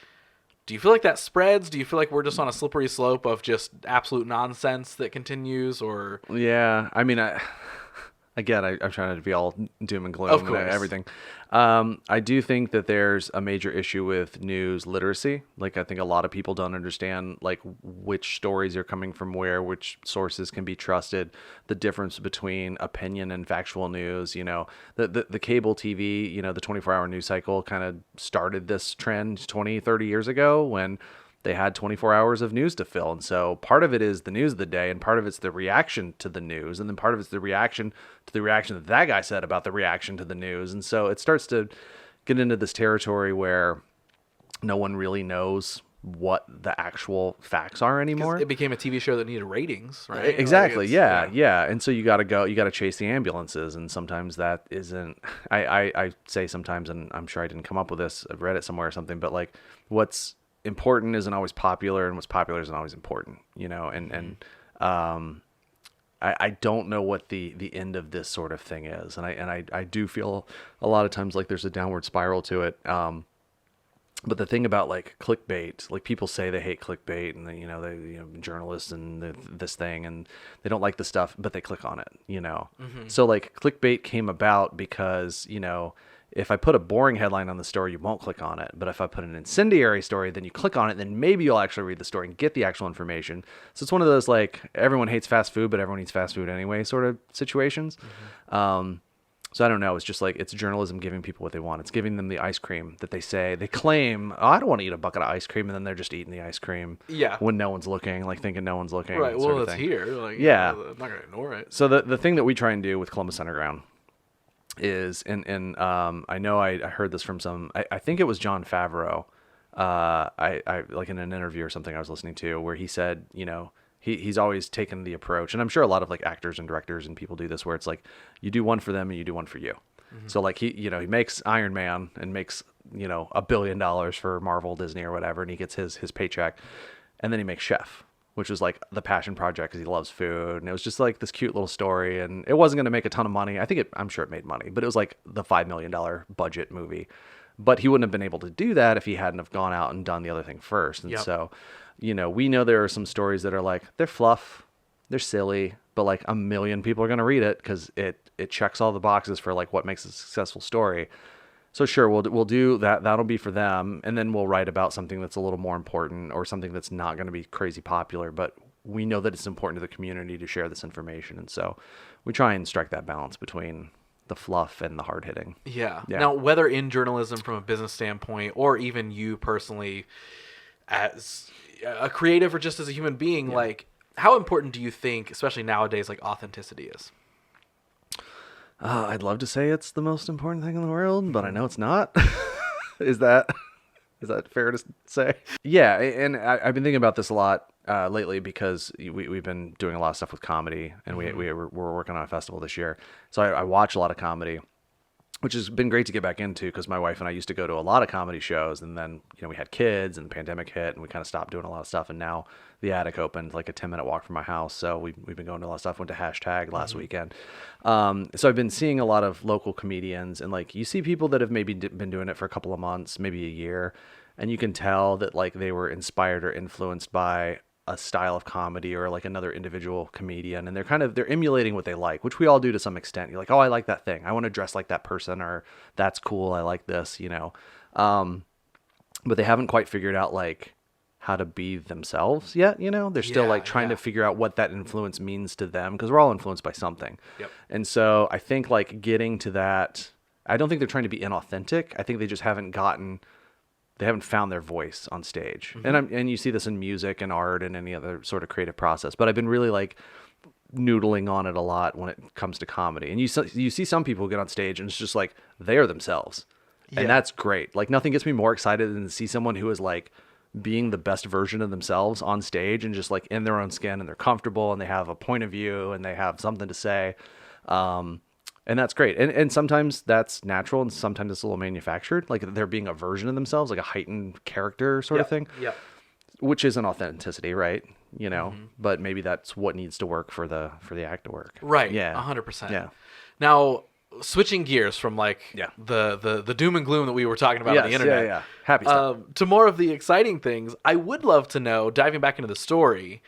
do you feel like that spreads? Do you feel like we're just on a slippery slope of just absolute nonsense that continues? Or I mean, I'm trying not to be all doom and gloom and everything. I do think that there's a major issue with news literacy. Like, I think a lot of people don't understand like which stories are coming from where, which sources can be trusted, the difference between opinion and factual news. You know, the cable TV, you know, the 24-hour news cycle kind of started this trend 20, 30 years ago when they had 24 hours of news to fill. And so part of it is the news of the day, and part of it's the reaction to the news, and then part of it's the reaction to the reaction that guy said about the reaction to the news. And so it starts to get into this territory where no one really knows what the actual facts are anymore. It became a TV show that needed ratings, right? Exactly. Like yeah. And so you got to chase the ambulances, and sometimes that isn't. I say sometimes, and I'm sure I didn't come up with this. I've read it somewhere or something, but like what's important isn't always popular, and what's popular isn't always important, you know. I don't know what the end of this sort of thing is, and I do feel a lot of times like there's a downward spiral to it. But the thing about like clickbait, like people say they hate clickbait, and they journalists and this thing, and they don't like the stuff, but they click on it, you know. So like clickbait came about because, you know, if I put a boring headline on the story, you won't click on it. But if I put an incendiary story, then you click on it, then maybe you'll actually read the story and get the actual information. So it's one of those, like, everyone hates fast food, but everyone eats fast food anyway sort of situations. So I don't know. It's just like, it's journalism giving people what they want. It's giving them the ice cream that they claim, oh, I don't want to eat a bucket of ice cream. And then they're just eating the ice cream when no one's looking, like thinking no one's looking. Right. Well, it's here. Like, I'm not going to ignore it. So the thing that we try and do with Columbus Underground is, and I know I heard this from I think it was Jon Favreau, I like in an interview or something I was listening to, where he said, you know, he's always taken the approach, and I'm sure a lot of like actors and directors and people do this, where it's like you do one for them and you do one for you. So like he makes Iron Man and makes, you know, $1 billion for Marvel, Disney or whatever, and he gets his paycheck, and then he makes Chef, which was like the passion project because he loves food. And it was just like this cute little story, and it wasn't going to make a ton of money. I'm sure it made money, but it was like the $5 million budget movie. But he wouldn't have been able to do that if he hadn't have gone out and done the other thing first. And so, you know, we know there are some stories that are like, they're fluff, they're silly, but like 1 million people are going to read it because it checks all the boxes for like what makes a successful story. So sure, we'll do that. That'll be for them, and then we'll write about something that's a little more important or something that's not going to be crazy popular, but we know that it's important to the community to share this information, and so we try and strike that balance between the fluff and the hard hitting. Yeah. Yeah. Now, whether in journalism from a business standpoint, or even you personally as a creative or just as a human being, like, how important do you think, especially nowadays, like authenticity is? I'd love to say it's the most important thing in the world, but I know it's not. Is that fair to say? Yeah, and I've been thinking about this a lot lately because we've been doing a lot of stuff with comedy, and we're working on a festival this year. So I watch a lot of comedy, which has been great to get back into because my wife and I used to go to a lot of comedy shows, and then we had kids and the pandemic hit, and we kind of stopped doing a lot of stuff, and now the Attic opened like a 10-minute walk from my house, so we've been going to a lot of stuff. Went to Hashtag last weekend. So I've been seeing a lot of local comedians, and like you see people that have maybe been doing it for a couple of months, maybe a year, and you can tell that like they were inspired or influenced by a style of comedy or like another individual comedian, and they're emulating what they like, which we all do to some extent. You're like, oh, I like that thing, I want to dress like that person, or that's cool, I like this, but they haven't quite figured out like how to be themselves yet. They're still like trying to figure out what that influence means to them, because we're all influenced by something. Yep. And so I think like getting to that, I don't think they're trying to be inauthentic. I think they just haven't found their voice on stage. And you see this in music and art and any other sort of creative process. But I've been really like noodling on it a lot when it comes to comedy. And you see some people get on stage and it's just like they're themselves. Yeah. And that's great. Like nothing gets me more excited than to see someone who is like being the best version of themselves on stage and just like in their own skin, and they're comfortable and they have a point of view and they have something to say. And that's great. And sometimes that's natural, and sometimes it's a little manufactured. Like they're being a version of themselves, like a heightened character sort of thing. Yep. Which is an authenticity, right? But maybe that's what needs to work for the act to work. Right. Yeah. 100%. Yeah. Now, switching gears from like the doom and gloom that we were talking about on the internet. Yeah. Happy stuff. To more of the exciting things, I would love to know, diving back into the story,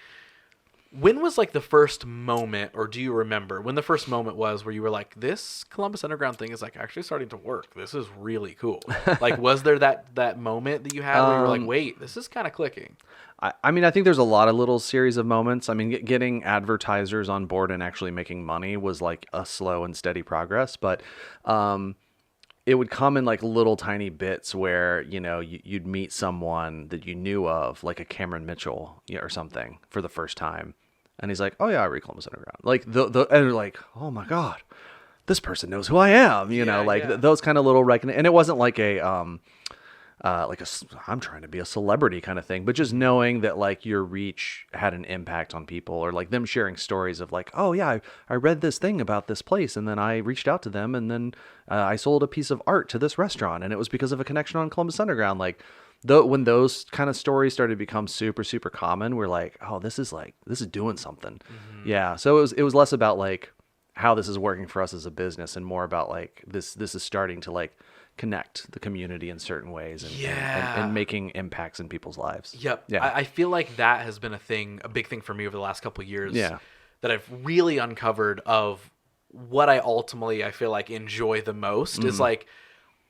when was like the first moment, or do you remember when the first moment was where you were like, this Columbus Underground thing is like actually starting to work. This is really cool. Like, was there that moment that you had where you were like, wait, this is kind of clicking? I mean, I think there's a lot of little series of moments. I mean, getting advertisers on board and actually making money was like a slow and steady progress, but it would come in like little tiny bits where, you'd meet someone that you knew of, like a Cameron Mitchell or something, for the first time. And he's like, oh yeah, I read Columbus Underground. Like and they're like, oh my God, this person knows who I am. Those kind of little and it wasn't like I'm trying to be a celebrity kind of thing, but just knowing that like your reach had an impact on people, or like them sharing stories of like, oh yeah, I read this thing about this place, and then I reached out to them, and then I sold a piece of art to this restaurant, and it was because of a connection on Columbus Underground. Like when those kind of stories started to become super, super common, we're like, oh, this is doing something. Mm-hmm. Yeah. So it was less about like how this is working for us as a business, and more about like this is starting to like connect the community in certain ways, and making impacts in people's lives. Yep. Yeah. I feel like that has been a big thing for me over the last couple of years. Yeah. That I've really uncovered of what I feel like enjoy the most is like,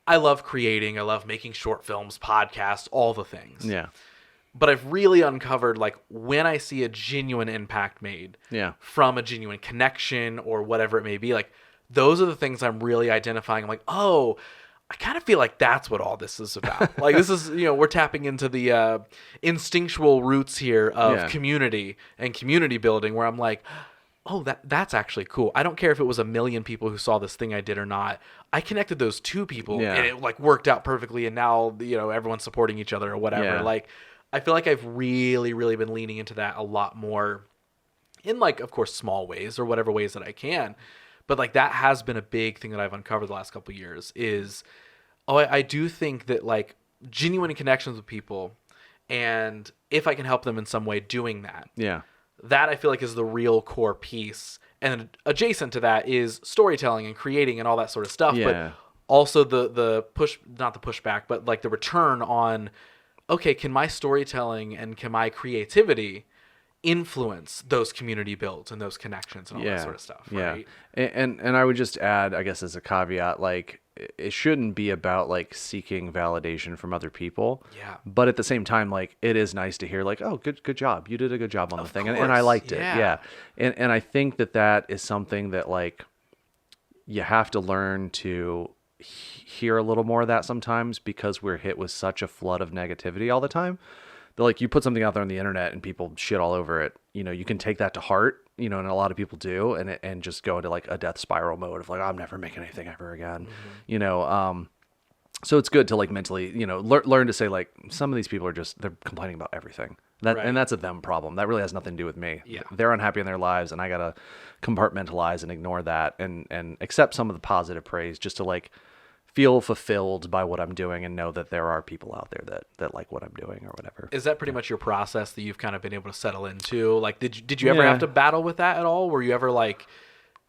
I love creating, I love making short films, podcasts, all the things. Yeah. But I've really uncovered like when I see a genuine impact made from a genuine connection or whatever it may be, like those are the things I'm really identifying. I'm like, oh, I kind of feel like that's what all this is about. Like this is, we're tapping into the instinctual roots here of community and community building, where I'm like, oh, that's actually cool. I don't care if it was 1 million people who saw this thing I did or not. I connected those 2 people and it like worked out perfectly, and now everyone's supporting each other or whatever. Yeah. Like I feel like I've really, really been leaning into that a lot more, in like, of course, small ways or whatever ways that I can. But like that has been a big thing that I've uncovered the last couple of years is, I do think that like genuine connections with people, and if I can help them in some way doing that. Yeah. That I feel like is the real core piece. And adjacent to that is storytelling and creating and all that sort of stuff. Yeah. But also the push, not the pushback, but like the return on, okay, can my storytelling and can my creativity influence those community builds and those connections and all that sort of stuff, right? And I would just add, I guess as a caveat, like it shouldn't be about like seeking validation from other people. Yeah. But at the same time, like it is nice to hear like, oh, good job. You did a good job on the thing. And I course, liked it. yeah. Yeah. And I think that is something that like you have to learn to hear a little more of that sometimes, because we're hit with such a flood of negativity all the time. That like you put something out there on the internet and people shit all over it, you know, you can take that to heart, you know, and a lot of people do, and just go into like a death spiral mode of like, I'm never making anything ever again, you know. So it's good to like mentally, you know, learn to say like, some of these people are just, they're complaining about everything. Right. And that's a them problem. That really has nothing to do with me. Yeah. They're unhappy in their lives, and I gotta compartmentalize and ignore that, and accept some of the positive praise, just to like feel fulfilled by what I'm doing, and know that there are people out there that like what I'm doing or whatever. Is that pretty much your process that you've kind of been able to settle into? Like, did you ever have to battle with that at all? Were you ever like,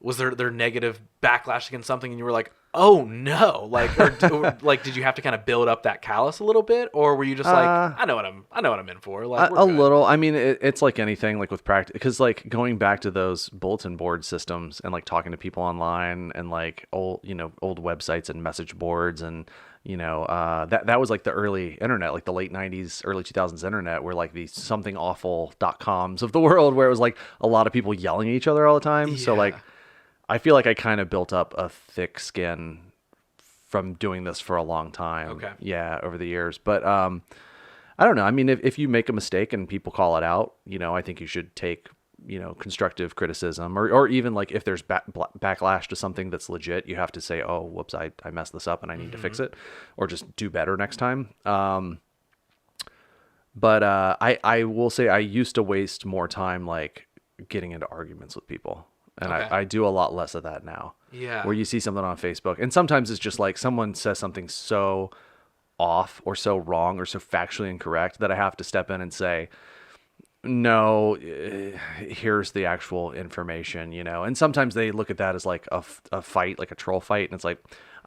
was there negative backlash against something and you were like, oh no, like, or like, did you have to kind of build up that callus a little bit, or were you just like, I know what I'm in for? Like, a little. I mean, it's like anything, like with practice, because like going back to those bulletin board systems and like talking to people online, and like old websites and message boards, and you know, that was like the early internet, like the late 90s, early 2000s internet, where like the somethingawful.coms of the world, where it was like a lot of people yelling at each other all the time. So like, I feel like I kind of built up a thick skin from doing this for a long time. Okay. Yeah, over the years. But I don't know. I mean, if you make a mistake and people call it out, you know, I think you should take, you know, constructive criticism, or even like if there's backlash to something that's legit, you have to say, oh, whoops, I messed this up and I need to fix it, or just do better next time. But I will say I used to waste more time like getting into arguments with people. And Okay. I do a lot less of that now. Yeah. Where you see something on Facebook, and sometimes it's just like someone says something so off or so wrong or so factually incorrect that I have to step in and say, no, here's the actual information, you know. And sometimes they look at that as like a fight, like a troll fight. And it's like,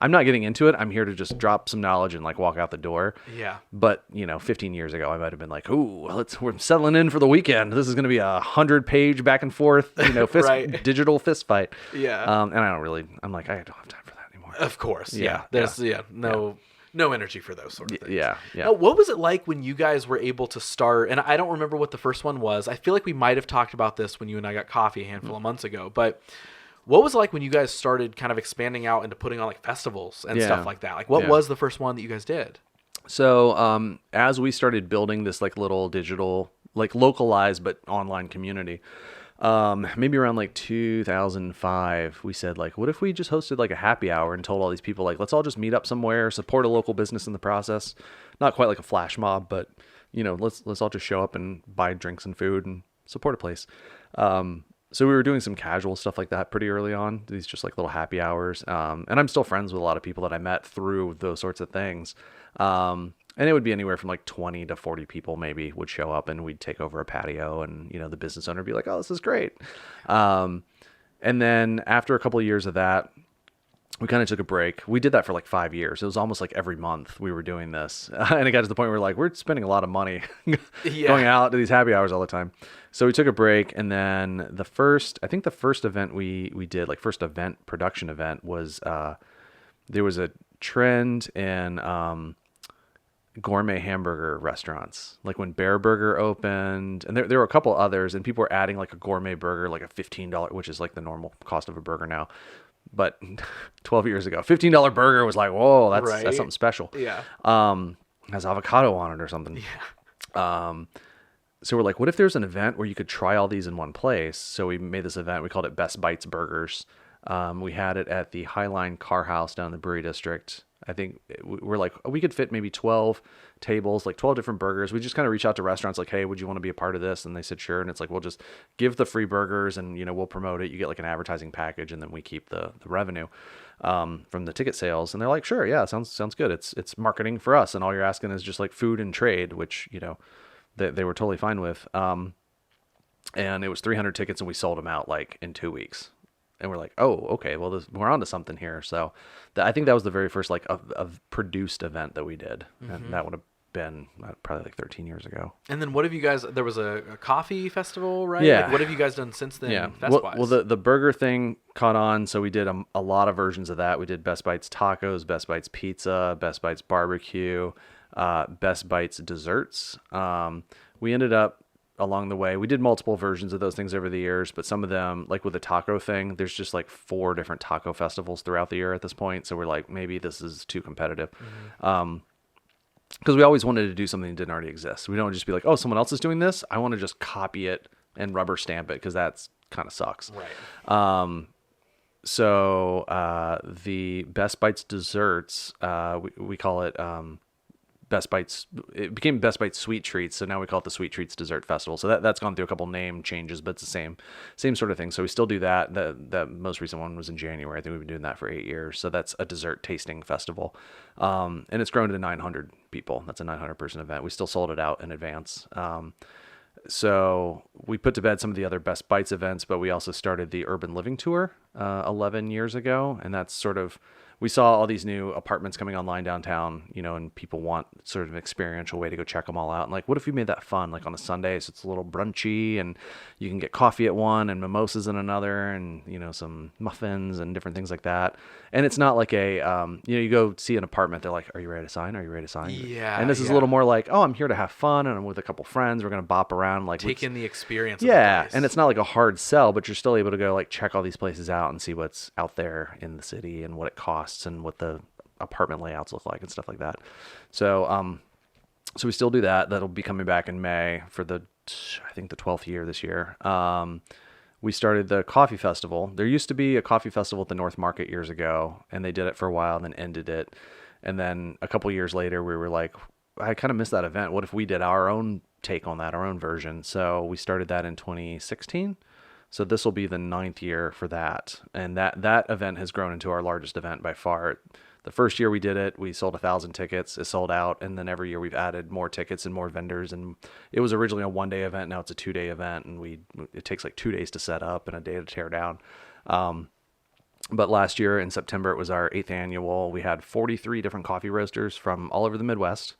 I'm not getting into it. I'm here to just drop some knowledge and like walk out the door. Yeah. But, you know, 15 years ago, I might have been like, ooh, we're settling in for the weekend. This is going to be a 100-page back and forth, you know, Right. digital fist fight. Yeah. And I'm like, I don't have time for that anymore. Of course. Yeah. Yeah, There's no energy for those sort of things. Yeah. Now, what was it like when you guys were able to start? And I don't remember what the first one was. I feel like we might have talked about this when you and I got coffee a handful of months ago. But what was it like when you guys started kind of expanding out into putting on like festivals and stuff like that? Like, what was the first one that you guys did? So as we started building this like little digital, like localized but online community, maybe around like 2005, we said like, what if we just hosted like a happy hour and told all these people like, let's all just meet up somewhere, support a local business in the process. Not quite like a flash mob, but you know, let's all just show up and buy drinks and food and support a place. So we were doing some casual stuff like that pretty early on, these just like little happy hours. And I'm still friends with a lot of people that I met through those sorts of things. And it would be anywhere from like 20 to 40 people maybe would show up, and we'd take over a patio, and, you know, the business owner would be like, oh, this is great. And then after a couple of years of that, we kind of took a break. We did that for like 5 years. It was almost like every month we were doing this. And it got to the point where we're spending a lot of money going out to these happy hours all the time. So we took a break. And then the first event we did, like first event, production event, was there was a trend in gourmet hamburger restaurants. Like when Bear Burger opened, and there were a couple others, and people were adding like a gourmet burger, like a $15, which is like the normal cost of a burger now. But 12 years ago, $15 burger was like, whoa, that's something special. Yeah. Has avocado on it or something. Yeah. So we're like, what if there's an event where you could try all these in one place? So we made this event. We called it Best Bites Burgers. We had it at the Highline Car House down in the Brewery District. I think we're like, we could fit maybe 12 tables, like 12 different burgers. We just kind of reach out to restaurants like, hey, would you want to be a part of this? And they said, sure. And it's like, we'll just give the free burgers, and, you know, we'll promote it. You get like an advertising package, and then we keep the revenue from the ticket sales. And they're like, sure, yeah, sounds good. It's marketing for us. And all you're asking is just like food and trade, which, you know, they were totally fine with. And it was 300 tickets, and we sold them out like in 2 weeks. And we're like, oh, okay, well, we're on to something here. So I think that was the very first like a produced event that we did. And that would have been probably like 13 years ago. And then what have you guys? There was a coffee festival, right? Yeah. Like, what have you guys done since then? Yeah. Fest-wise? Well, the burger thing caught on, so we did a lot of versions of that. We did Best Bites Tacos, Best Bites Pizza, Best Bites Barbecue, Best Bites Desserts. We ended up along the way, we did multiple versions of those things over the years, but some of them, like with the taco thing, there's just like 4 different taco festivals throughout the year at this point. So we're like, maybe this is too competitive. Because we always wanted to do something that didn't already exist. We don't just be like, oh, someone else is doing this. I want to just copy it and rubber stamp it, because that's kind of sucks. Right. So the Best Bites Desserts, we call it Best Bites. It became Best Bites Sweet Treats, so now we call it the Sweet Treats Dessert Festival. So that's gone through a couple name changes, but it's the same sort of thing. So we still do that. The most recent one was in January. I think we've been doing that for 8 years. So that's a dessert tasting festival, and it's grown to 900 people. That's a 900 person event. We still sold it out in advance. So we put to bed some of the other Best Bites events, but we also started the Urban Living Tour 11 years ago, and that's sort of, we saw all these new apartments coming online downtown, and people want sort of an experiential way to go check them all out. And like, what if we made that fun, like on a Sunday, so it's a little brunchy, and you can get coffee at one and mimosas in another, and some muffins and different things like that. And it's not like a, you go see an apartment, they're like, are you ready to sign? Are you ready to sign? Yeah. And this is a little more like, oh, I'm here to have fun, and I'm with a couple friends. We're gonna bop around, like Take in the experience. Yeah, of the place. and it's not like a hard sell, but you're still able to go like check all these places out and see what's out there in the city and what it costs and what the apartment layouts look like and stuff like that. So so we still do that. That'll be coming back in May for I think the 12th year this year. We started the coffee festival. There used to be a coffee festival at the North Market years ago, and they did it for a while and then ended it. And then a couple years later, we were like, I kind of missed that event. What if we did our own take on that, our own version? So we started that in 2016. So this will be the 9th year for that. And that event has grown into our largest event by far. The first year we did it, we sold 1,000 tickets. It sold out. And then every year we've added more tickets and more vendors. And it was originally a 1-day event. Now it's a 2-day event. And it takes like 2 days to set up and a day to tear down. But last year in September, it was our 8th annual. We had 43 different coffee roasters from all over the Midwest.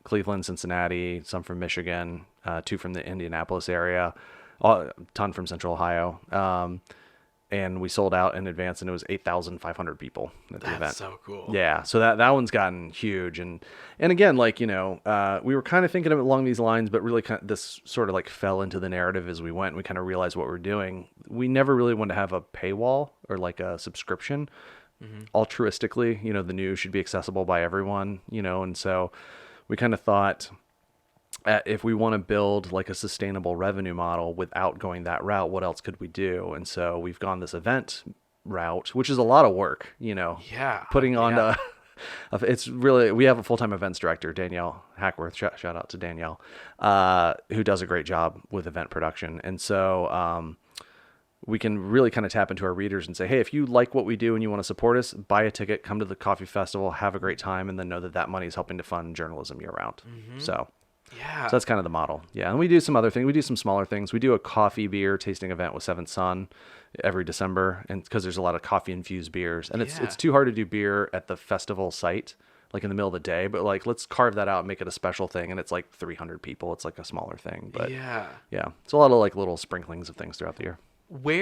Cleveland, Cincinnati, some from Michigan, 2 from the Indianapolis area, a ton from Central Ohio. And we sold out in advance, and it was 8,500 people at the event. That's so cool. Yeah. So that one's gotten huge. And again, like, we were kind of thinking of it along these lines, but really kind of this sort of like fell into the narrative as we went. We kind of realized what we're doing. We never really wanted to have a paywall or like a subscription. Altruistically, the news should be accessible by everyone, and so we kind of thought, if we want to build like a sustainable revenue model without going that route, what else could we do? And so we've gone this event route, which is a lot of work, Yeah. putting on it's really, we have a full-time events director, Danielle Hackworth, shout out to Danielle, who does a great job with event production. And so, we can really kind of tap into our readers and say, hey, if you like what we do and you want to support us, buy a ticket, come to the coffee festival, have a great time, and then know that money is helping to fund journalism year round. So that's kind of the model. Yeah. And we do some other things. We do some smaller things. We do a coffee beer tasting event with Seventh Son every December, and because there's a lot of coffee infused beers, and it's too hard to do beer at the festival site, like in the middle of the day, but like, let's carve that out and make it a special thing. And it's like 300 people. It's like a smaller thing, but yeah, it's a lot of like little sprinklings of things throughout the year. What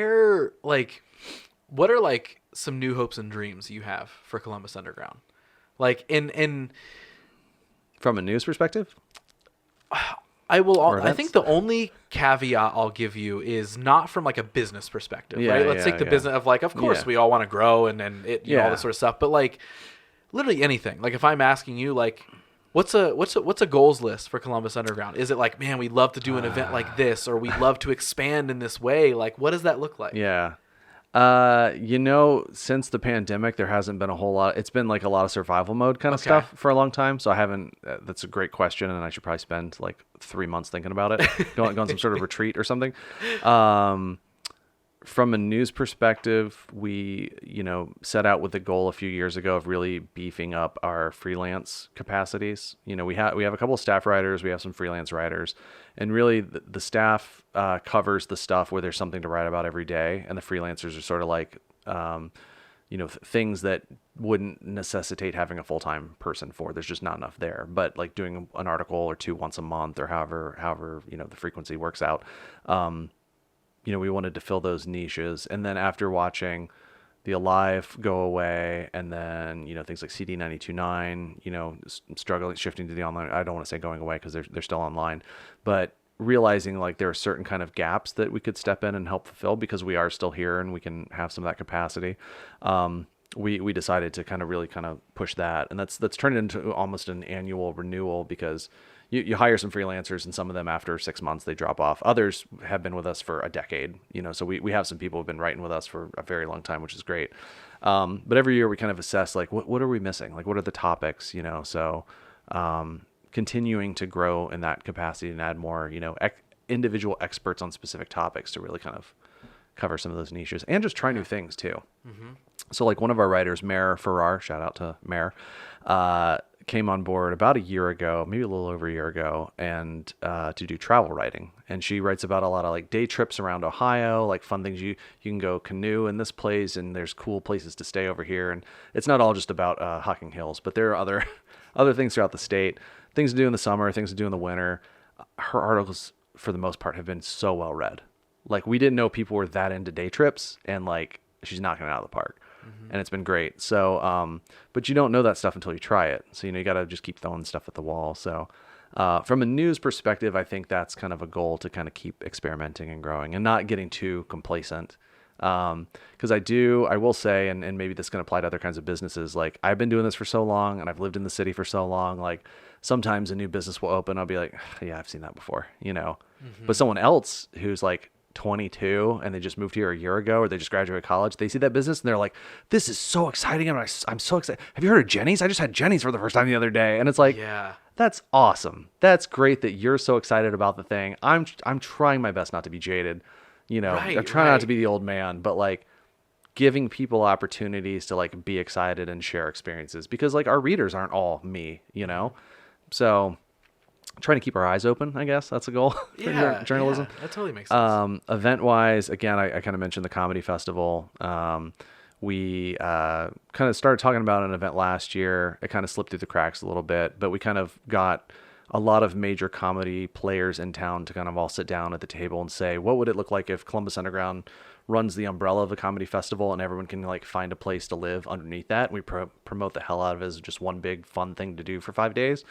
are like some new hopes and dreams you have for Columbus Underground? Like in from a news perspective? I think the only caveat I'll give you is not from like a business perspective, right? Let's take the business of like, of course we all want to grow and all this sort of stuff, but like literally anything. Like if I'm asking you like, what's a goals list for Columbus Underground? Is it like, man, we'd love to do an event like this, or we'd love to expand in this way? Like, what does that look like? Yeah. Since the pandemic, there hasn't been a whole lot. It's been like a lot of survival mode kind of stuff for a long time. So I haven't, that's a great question. And I should probably spend like 3 months thinking about it, go on some sort of retreat or something. From a news perspective, we, set out with the goal a few years ago of really beefing up our freelance capacities. We have a couple of staff writers, we have some freelance writers, and really the staff covers the stuff where there's something to write about every day, and the freelancers are sort of like things that wouldn't necessitate having a full-time person for. There's just not enough there. But like doing an article or two once a month or however, the frequency works out. We wanted to fill those niches. And then after watching the Alive go away, and then, things like CD 92.9, struggling, shifting to the online, I don't want to say going away because they're still online, but realizing like there are certain kind of gaps that we could step in and help fulfill because we are still here and we can have some of that capacity. We decided to really push that, and that's turned into almost an annual renewal because you hire some freelancers and some of them after 6 months they drop off. Others have been with us for a decade, so we have some people who've been writing with us for a very long time, which is great. But every year we kind of assess like what are we missing, like what are the topics, so continuing to grow in that capacity and add more, individual experts on specific topics to really kind of cover some of those niches and just try new things too. Mm-hmm. So like one of our writers, Mare Farrar, shout out to Mare, came on board about a year ago, maybe a little over a year ago, and to do travel writing. And she writes about a lot of like day trips around Ohio, like fun things. You can go canoe in this place and there's cool places to stay over here. And it's not all just about Hocking Hills, but there are other things throughout the state, things to do in the summer, things to do in the winter. Her articles, for the most part, have been so well read. Like we didn't know people were that into day trips, and like she's knocking it out of the park. And it's been great. So, but you don't know that stuff until you try it. So, you got to just keep throwing stuff at the wall. So, from a news perspective, I think that's kind of a goal to kind of keep experimenting and growing and not getting too complacent. Because I will say, and maybe this can apply to other kinds of businesses. Like I've been doing this for so long and I've lived in the city for so long, like sometimes a new business will open. I'll be like, yeah, I've seen that before, but someone else who's like 22 and they just moved here a year ago or they just graduated college, they see that business and they're like, this is so exciting. And I'm so excited. Have you heard of Jenny's? I just had Jenny's for the first time the other day. And it's like, yeah, that's awesome. That's great that you're so excited about the thing. I'm trying my best not to be jaded. I'm trying not to be the old man, but like giving people opportunities to like be excited and share experiences because like our readers aren't all me, so trying to keep our eyes open, I guess that's a goal for journalism. Yeah, that totally makes sense. Event wise, again, I kind of mentioned the comedy festival. We kind of started talking about an event last year. It kind of slipped through the cracks a little bit, but we kind of got a lot of major comedy players in town to kind of all sit down at the table and say, what would it look like if Columbus Underground runs the umbrella of a comedy festival and everyone can like find a place to live underneath that? And we promote the hell out of it as just one big fun thing to do for 5 days.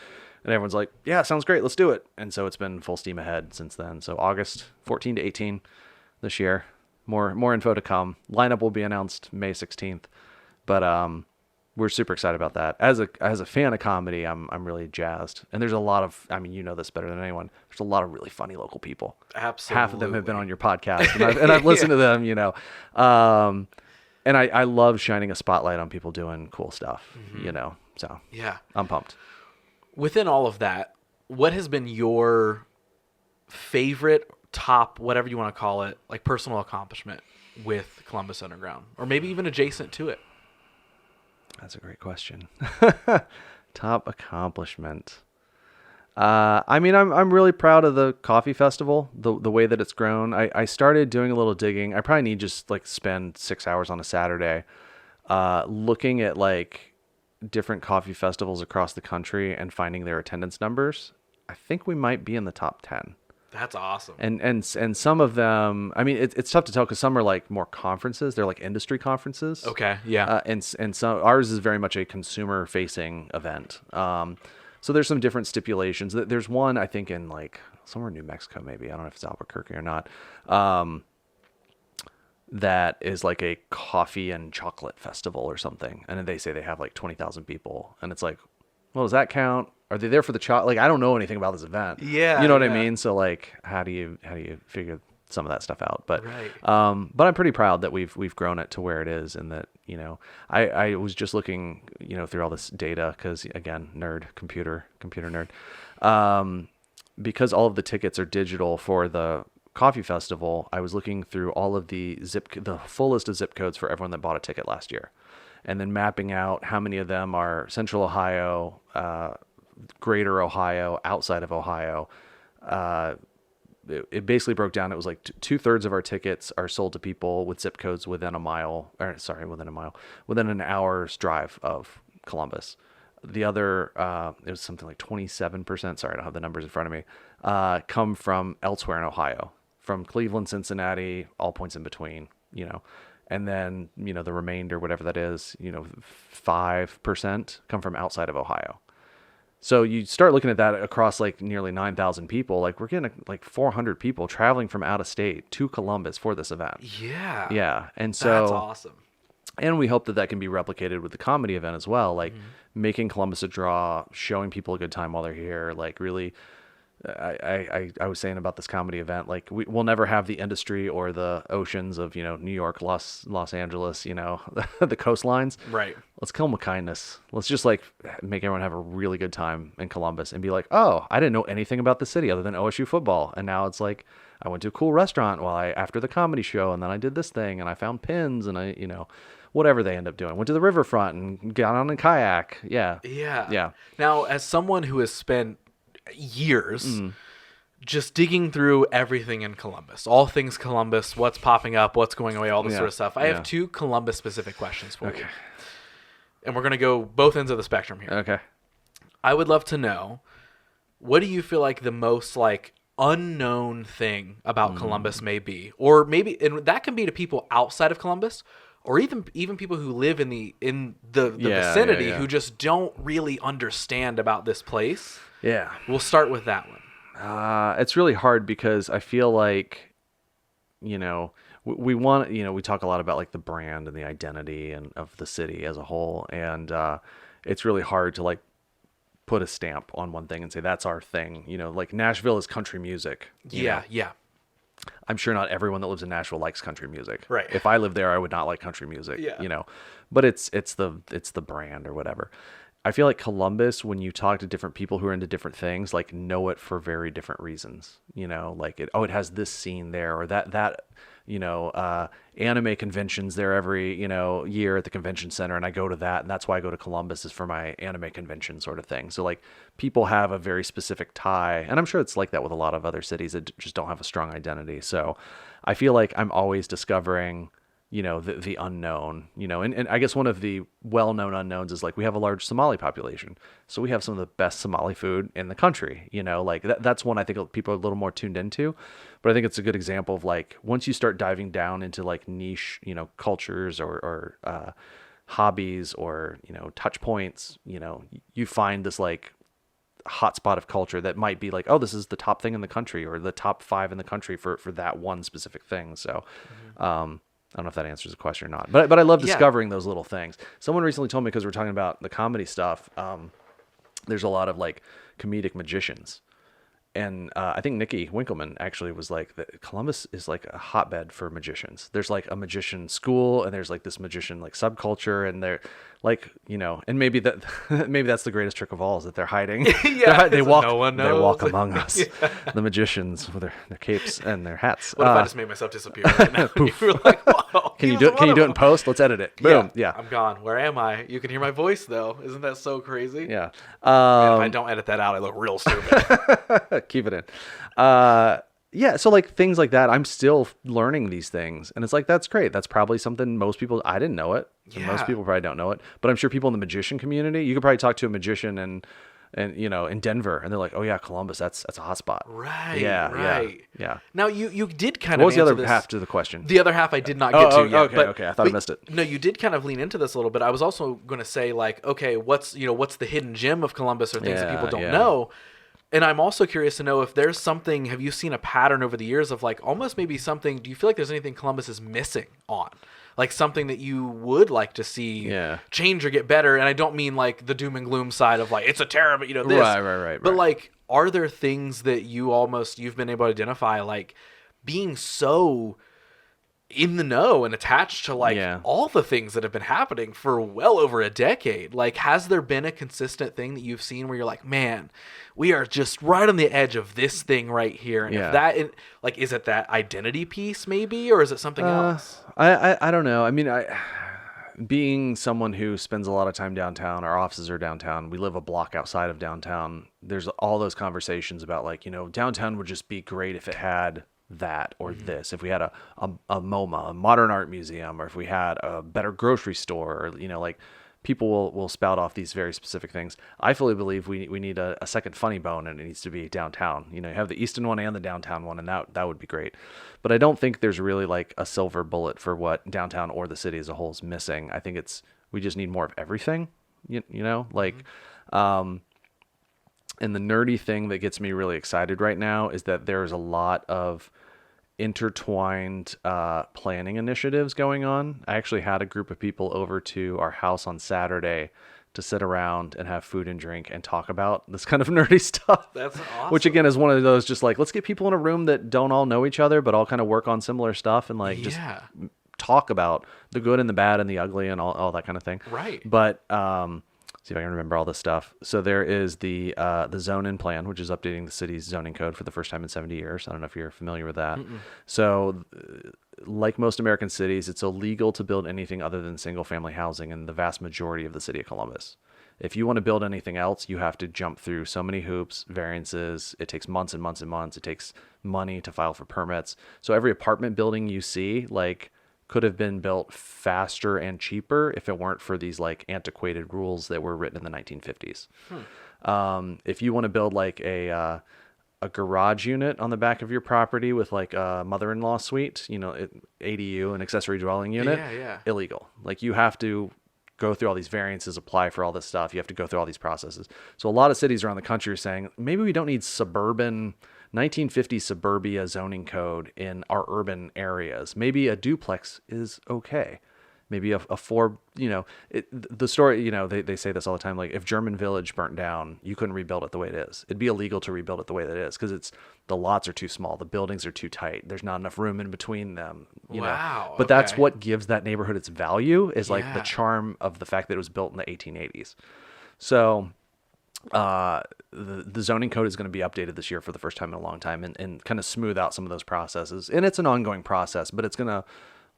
And everyone's like, yeah, sounds great. Let's do it. And so it's been full steam ahead since then. So August 14 to 18 this year. More info to come. Lineup will be announced May 16th. But we're super excited about that. As a fan of comedy, I'm really jazzed. And there's a lot of, I mean, you know this better than anyone. There's a lot of really funny local people. Absolutely. Half of them have been on your podcast, and I've listened to them. And I love shining a spotlight on people doing cool stuff. So yeah, I'm pumped. Within all of that, what has been your favorite top, whatever you want to call it, like personal accomplishment with Columbus Underground, or maybe even adjacent to it? That's a great question. Top accomplishment. I mean, I'm really proud of the coffee festival, the way that it's grown. I started doing a little digging. I probably need just like spend 6 hours on a Saturday, looking at like different coffee festivals across the country and finding their attendance numbers. I think we might be in the top 10. That's awesome. And some of them, I mean, it's tough to tell because some are like more conferences. They're like industry conferences. Okay. Yeah. And so ours is very much a consumer facing event. So there's some different stipulations. There's one, I think, in like somewhere in New Mexico, maybe. I don't know if it's Albuquerque or not. That is like a coffee and chocolate festival or something. And then they say they have like 20,000 people. And it's like, well, does that count? Are they there for the chocolate? Like, I don't know anything about this event. Yeah. You know what I mean? So like, how do you figure some of that stuff out? But, right. But I'm pretty proud that we've grown it to where it is, and that, I was just looking, through all this data, cause again, computer nerd. Because all of the tickets are digital for the coffee festival, I was looking through all of the full list of zip codes for everyone that bought a ticket last year, and then mapping out how many of them are Central Ohio, Greater Ohio, outside of Ohio, it basically broke down. It was like 2/3 of our tickets are sold to people with zip codes within an hour's drive of Columbus. The other, it was something like 27%. Sorry, I don't have the numbers in front of me. Come from elsewhere in Ohio, from Cleveland, Cincinnati, all points in between, and then, the remainder, whatever that is, 5% come from outside of Ohio. So you start looking at that across like nearly 9,000 people, like we're getting like 400 people traveling from out of state to Columbus for this event. Yeah. Yeah. And so that's awesome. And we hope that can be replicated with the comedy event as well, like making Columbus a draw, showing people a good time while they're here. Like really, I was saying about this comedy event, like we'll never have the industry or the oceans of, New York, Los Angeles, the coastlines. Right. Let's kill them with kindness. Let's just like make everyone have a really good time in Columbus and be like, oh, I didn't know anything about the city other than OSU football. And now it's like, I went to a cool restaurant after the comedy show, and then I did this thing and I found pins and whatever they end up doing. Went to the riverfront and got on a kayak. Yeah. Yeah. Yeah. Now, as someone who has spent years just digging through everything in Columbus, all things Columbus, what's popping up, what's going away, all this sort of stuff. I have 2 Columbus specific questions for you. And we're going to go both ends of the spectrum here. Okay. I would love to know, what do you feel like the most like unknown thing about Columbus may be? Or maybe, and that can be to people outside of Columbus, or even people who live in the vicinity who just don't really understand about this place. Yeah. We'll start with that one. It's really hard because I feel like, we want, we talk a lot about like the brand and the identity and of the city as a whole. And it's really hard to like put a stamp on one thing and say, that's our thing. Like Nashville is country music. Yeah. I'm sure not everyone that lives in Nashville likes country music. Right. If I lived there, I would not like country music. Yeah. But it's the brand or whatever. I feel like Columbus, when you talk to different people who are into different things, like know it for very different reasons. Like it has this scene there, or that anime conventions there every year at the convention center, and I go to that, and that's why I go to Columbus, is for my anime convention sort of thing. So like people have a very specific tie, and I'm sure it's like that with a lot of other cities that just don't have a strong identity. So I feel like I'm always discovering the unknown, and I guess one of the well-known unknowns is like we have a large Somali population. So we have some of the best Somali food in the country, like that's one I think people are a little more tuned into, but I think it's a good example of like, once you start diving down into like niche, cultures or hobbies or, touch points, you find this like hotspot of culture that might be like, oh, this is the top thing in the country or the top 5 in the country for that one specific thing. So, I don't know if that answers the question or not, but I love discovering those little things. Someone recently told me, because we're talking about the comedy stuff, there's a lot of like comedic magicians. And I think Nikki Winkleman actually was like, that Columbus is like a hotbed for magicians. There's like a magician school, and there's like this magician like subculture, and they're like, and maybe that's the greatest trick of all, is that they're hiding. They walk among us, the magicians with their capes and their hats. What if I just made myself disappear right now? You were like, whoa. Can you do it in post? Let's edit it. Boom. Yeah. I'm gone. Where am I? You can hear my voice though. Isn't that so crazy? Yeah. And if I don't edit that out, I look real stupid. Keep it in. Yeah, so like things like that, I'm still learning these things, and it's like, that's great. That's probably something most people, I didn't know it. And most people probably don't know it, but I'm sure people in the magician community, you could probably talk to a magician and in Denver, and they're like, oh yeah, Columbus, that's a hot spot. Right. Yeah. Now you did kind of. What was the other half to the question? The other half I did not get to yet. Okay. I thought I missed it. No, you did kind of lean into this a little bit. I was also going to say like, okay, what's the hidden gem of Columbus, or things that people don't know. And I'm also curious to know if there's something, have you seen a pattern over the years of like almost maybe something, do you feel like there's anything Columbus is missing on? Like something that you would like to see change or get better? And I don't mean like the doom and gloom side of like, it's a terrible, this. Right. But like, are there things that you've been able to identify, like being so in the know and attached to like all the things that have been happening for well over a decade? Like, has there been a consistent thing that you've seen where you're like, man, we are just right on the edge of this thing right here? And if that, is it that identity piece maybe, or is it something else? I don't know. I mean, being someone who spends a lot of time downtown, our offices are downtown, we live a block outside of downtown, there's all those conversations about like, downtown would just be great if it had that or this, if we had a MoMA, a modern art museum, or if we had a better grocery store, or, like people will spout off these very specific things. I fully believe we need a second funny bone, and it needs to be downtown. You have the Easton one and the downtown one, and that would be great. But I don't think there's really like a silver bullet for what downtown or the city as a whole is missing. I think we just need more of everything, like, and the nerdy thing that gets me really excited right now is that there's a lot of intertwined planning initiatives going on. I actually had a group of people over to our house on Saturday to sit around and have food and drink and talk about this kind of nerdy stuff. That's awesome. Which again is one of those just like, let's get people in a room that don't all know each other, but all kind of work on similar stuff and like just talk about the good and the bad and the ugly and all that kind of thing. Right. But see if I can remember all this stuff. So there is the zone-in plan, which is updating the city's zoning code for the first time in 70 years. I don't know if you're familiar with that. So like most American cities, it's illegal to build anything other than single-family housing in the vast majority of the city of Columbus. If you want to build anything else, you have to jump through so many hoops, variances. It takes months and months and months. It takes money to file for permits. So every apartment building you see, like, could have been built faster and cheaper if it weren't for these like antiquated rules that were written in the 1950s. If you want to build like a garage unit on the back of your property with like a mother-in-law suite, ADU, an accessory dwelling unit, illegal. Like you have to go through all these variances, apply for all this stuff. You have to go through all these processes. So a lot of cities around the country are saying, maybe we don't need 1950 suburbia zoning code in our urban areas. Maybe a duplex is okay. Maybe a four, the story, they say this all the time. Like if German Village burnt down, you couldn't rebuild it the way it is. It'd be illegal to rebuild it the way that it is because the lots are too small. The buildings are too tight. There's not enough room in between them. Wow. But that's what gives that neighborhood its value is like the charm of the fact that it was built in the 1880s. So the zoning code is going to be updated this year for the first time in a long time and kind of smooth out some of those processes. And it's an ongoing process, but it's going to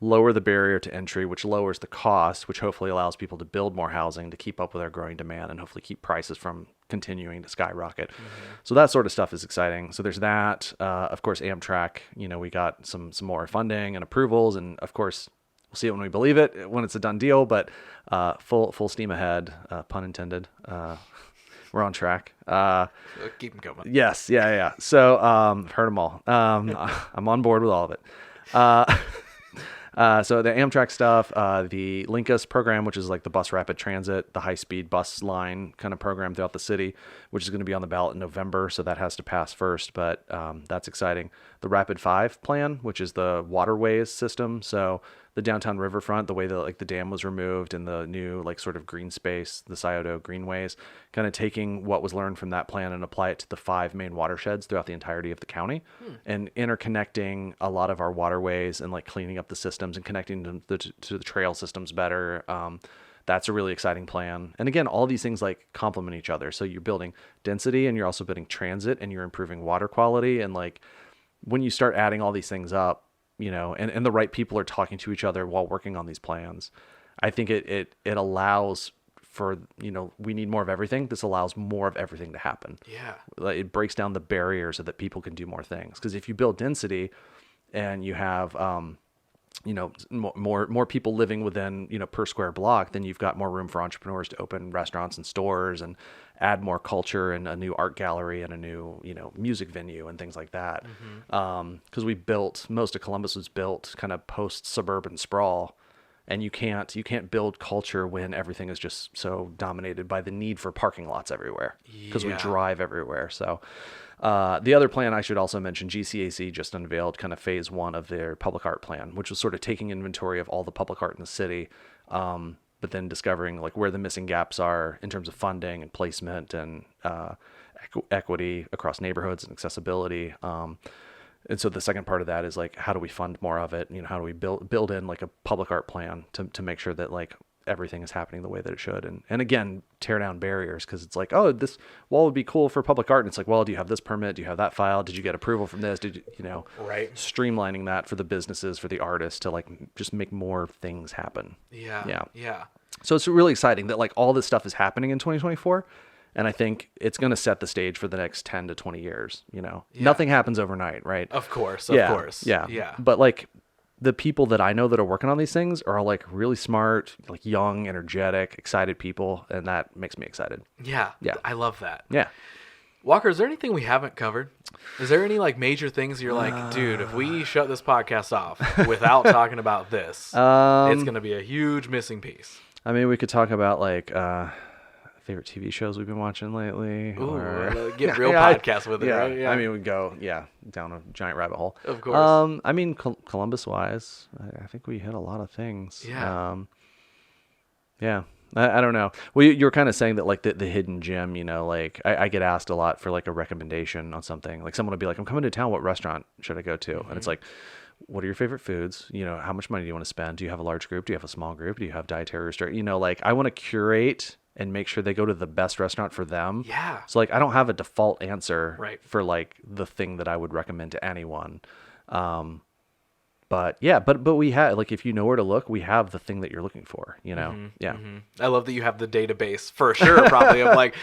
lower the barrier to entry, which lowers the cost, which hopefully allows people to build more housing to keep up with our growing demand and hopefully keep prices from continuing to skyrocket. So that sort of stuff is exciting. So there's that. Of course, Amtrak, we got some more funding and approvals. And of course, we'll see it when we believe it, when it's a done deal, but full steam ahead, pun intended. We're on track. Keep them coming. Yes. Yeah. So I've heard them all. I'm on board with all of it. So the Amtrak stuff, the Linkus program, which is like the bus rapid transit, the high-speed bus line kind of program throughout the city, which is going to be on the ballot in November. So that has to pass first, but that's exciting. The Rapid 5 plan, which is the waterways system. So the downtown riverfront, the way that like the dam was removed and the new like sort of green space, the Scioto greenways, kind of taking what was learned from that plan and apply it to the 5 main watersheds throughout the entirety of the county and interconnecting a lot of our waterways and like cleaning up the systems and connecting them to the trail systems better. That's a really exciting plan. And again, all these things like complement each other. So you're building density and you're also building transit and you're improving water quality. And like when you start adding all these things up, and the right people are talking to each other while working on these plans, I think it allows for, we need more of everything. This allows more of everything to happen. Yeah. It breaks down the barriers so that people can do more things. Because if you build density and you have, more people living within, per square block, then you've got more room for entrepreneurs to open restaurants and stores and add more culture and a new art gallery and a new, music venue and things like that. Because most of Columbus was built kind of post suburban sprawl, and you can't build culture when everything is just so dominated by the need for parking lots everywhere because we drive everywhere. So the other plan I should also mention, GCAC just unveiled kind of phase 1 of their public art plan, which was sort of taking inventory of all the public art in the city, but then discovering like where the missing gaps are in terms of funding and placement and equity across neighborhoods and accessibility. And so the second part of that is like, how do we fund more of it? How do we build in like a public art plan to make sure that like everything is happening the way that it should. And again, tear down barriers, because it's like, oh, this wall would be cool for public art. And it's like, well, do you have this permit? Do you have that file? Did you get approval from this? Did you, Right. streamlining that for the businesses, for the artists to like just make more things happen. Yeah. So it's really exciting that like all this stuff is happening in 2024. And I think it's going to set the stage for the next 10 to 20 years. Nothing happens overnight, right? Of course. Yeah. But like the people that I know that are working on these things are all like really smart, like young, energetic, excited people. And that makes me excited. Yeah. I love that. Yeah. Walker, is there anything we haven't covered? Is there any like major things you're like, dude, if we shut this podcast off without talking about this, it's going to be a huge missing piece. I mean, we could talk about like favorite TV shows we've been watching lately. Ooh, or get real podcast with it, right? Yeah. I mean, we go down a giant rabbit hole. Of course. I mean, Columbus-wise, I think we hit a lot of things. Yeah. Yeah. I don't know. Well, you were kind of saying that like the hidden gem, like I get asked a lot for like a recommendation on something. Like someone will be like, I'm coming to town. What restaurant should I go to? Mm-hmm. And it's like, what are your favorite foods? How much money do you want to spend? Do you have a large group? Do you have a small group? Do you have dietary restriction? Like I want to curate and make sure they go to the best restaurant for them. Yeah. So like I don't have a default answer right. for like the thing that I would recommend to anyone. But yeah, but we have, like, if you know where to look, we have the thing that you're looking for, Mm-hmm, Yeah. Mm-hmm. I love that you have the database for sure, probably of like,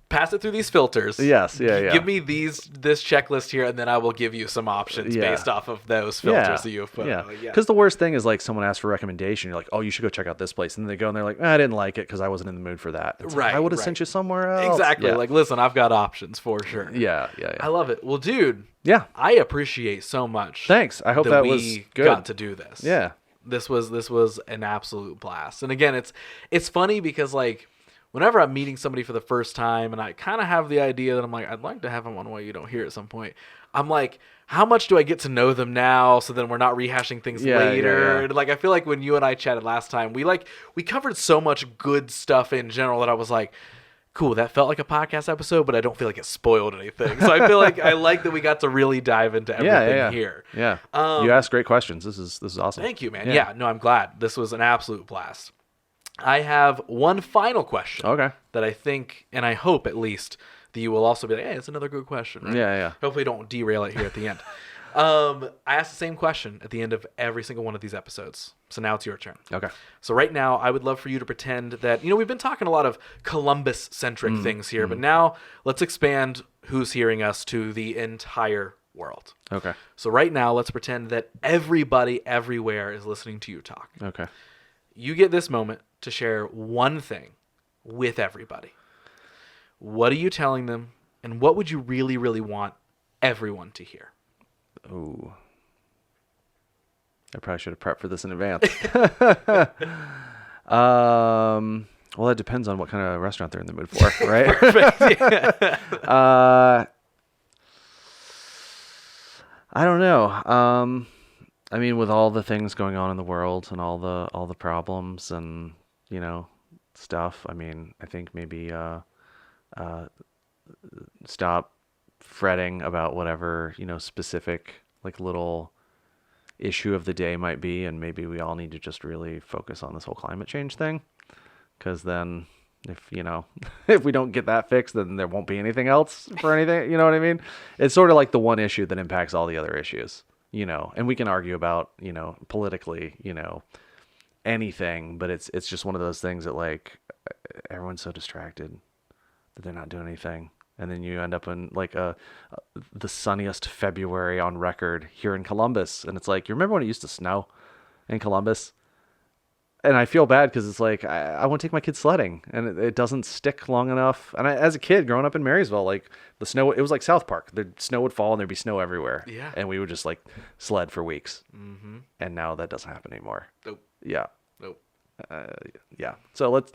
pass it through these filters. Yes. Yeah. Give me this checklist here, and then I will give you some options based off of those filters that you've put. Yeah. Because the worst thing is like someone asks for a recommendation. You're like, oh, you should go check out this place. And then they go and they're like, I didn't like it because I wasn't in the mood for that. It's right. Like, I would have sent you somewhere else. Exactly. Yeah. Like, listen, I've got options for sure. Yeah. I love it. Well, dude. Yeah. I appreciate so much. Thanks. I hope that was good. Got to do this. Yeah. This was an absolute blast. And again, it's funny because like, whenever I'm meeting somebody for the first time and I kind of have the idea that I'm like, I'd like to have them on What You Don't Hear at some point. I'm like, how much do I get to know them now so then we're not rehashing things later? And like, I feel like when you and I chatted last time, we covered so much good stuff in general that I was like, cool, that felt like a podcast episode, but I don't feel like it spoiled anything. So I feel like I like that we got to really dive into everything here. Yeah. You asked great questions. This is awesome. Thank you, man. Yeah, no, I'm glad. This was an absolute blast. I have one final question. Okay. That I think, and I hope at least, that you will also be like, hey, it's another good question. Right? Yeah. Hopefully don't derail it here at the end. I asked the same question at the end of every single one of these episodes. So now it's your turn. Okay. So right now, I would love for you to pretend that, we've been talking a lot of Columbus-centric things here, but now let's expand who's hearing us to the entire world. Okay. So right now, let's pretend that everybody everywhere is listening to you talk. Okay. You get this moment to share one thing with everybody. What are you telling them, and what would you really, really want everyone to hear? Ooh. I probably should have prepped for this in advance. Well, it depends on what kind of restaurant they're in the mood for, right? Perfect. Yeah. I don't know. I mean, with all the things going on in the world and all the problems and stuff, I mean, I think maybe stop fretting about whatever specific like little issue of the day might be, and maybe we all need to just really focus on this whole climate change thing, because then if if we don't get that fixed, then there won't be anything else for anything. You know what I mean? It's sort of like the one issue that impacts all the other issues. And we can argue about, politically, anything, but it's just one of those things that like everyone's so distracted that they're not doing anything. And then you end up in like the sunniest February on record here in Columbus. And it's like, you remember when it used to snow in Columbus? And I feel bad because it's like, I want to take my kids sledding and it doesn't stick long enough. And as a kid growing up in Marysville, like the snow, it was like South Park. The snow would fall and there'd be snow everywhere. Yeah. And we would just like sled for weeks. Mm-hmm. And now that doesn't happen anymore. Nope. Yeah. Nope. Yeah. So let's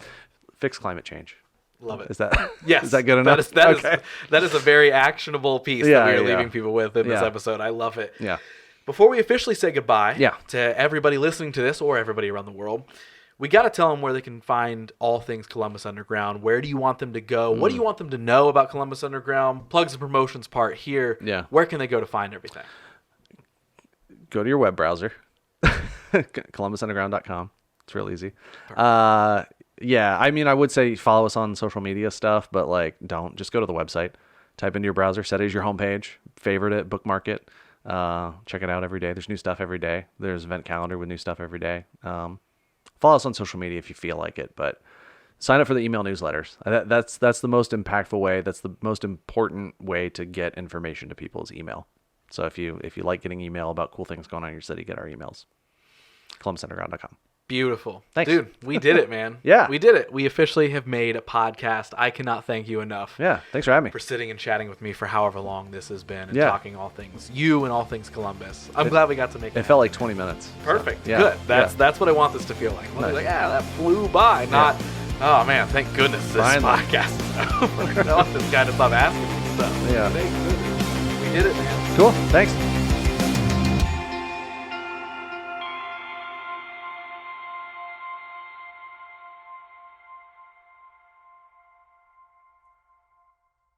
fix climate change. Love it. Is that yes? Is that good enough? That is a very actionable piece that we are leaving people with in this episode. I love it. Yeah. Before we officially say goodbye to everybody listening to this or everybody around the world, we got to tell them where they can find all things Columbus Underground. Where do you want them to go? What do you want them to know about Columbus Underground? Plugs and promotions part here. Yeah. Where can they go to find everything? Go to your web browser, columbusunderground.com. It's real easy. Yeah, I mean, I would say follow us on social media stuff, but like, don't just go to the website, type into your browser, set it as your homepage, favorite it, bookmark it, check it out every day. There's new stuff every day. There's event calendar with new stuff every day. Follow us on social media if you feel like it, but sign up for the email newsletters. That's the most impactful way. That's the most important way to get information to people is email. So if you like getting email about cool things going on in your city, get our emails. ColumbusUnderground.com. Beautiful. Thanks. Dude, we did it, man. Yeah. We did it. We officially have made a podcast. I cannot thank you enough. Yeah, thanks for having me. For sitting and chatting with me for however long this has been and Yeah. talking all things you and all things Columbus. I'm glad we got to make it. It felt like 20 minutes. Perfect. So, yeah. Good. Yeah. That's what I want this to feel like. I want to be Nice. like, that flew by. Not, oh man, thank goodness this Finally. podcast is over. I want this guy to stop asking me stuff. Yeah. Thank goodness. We did it, man. Cool. Thanks.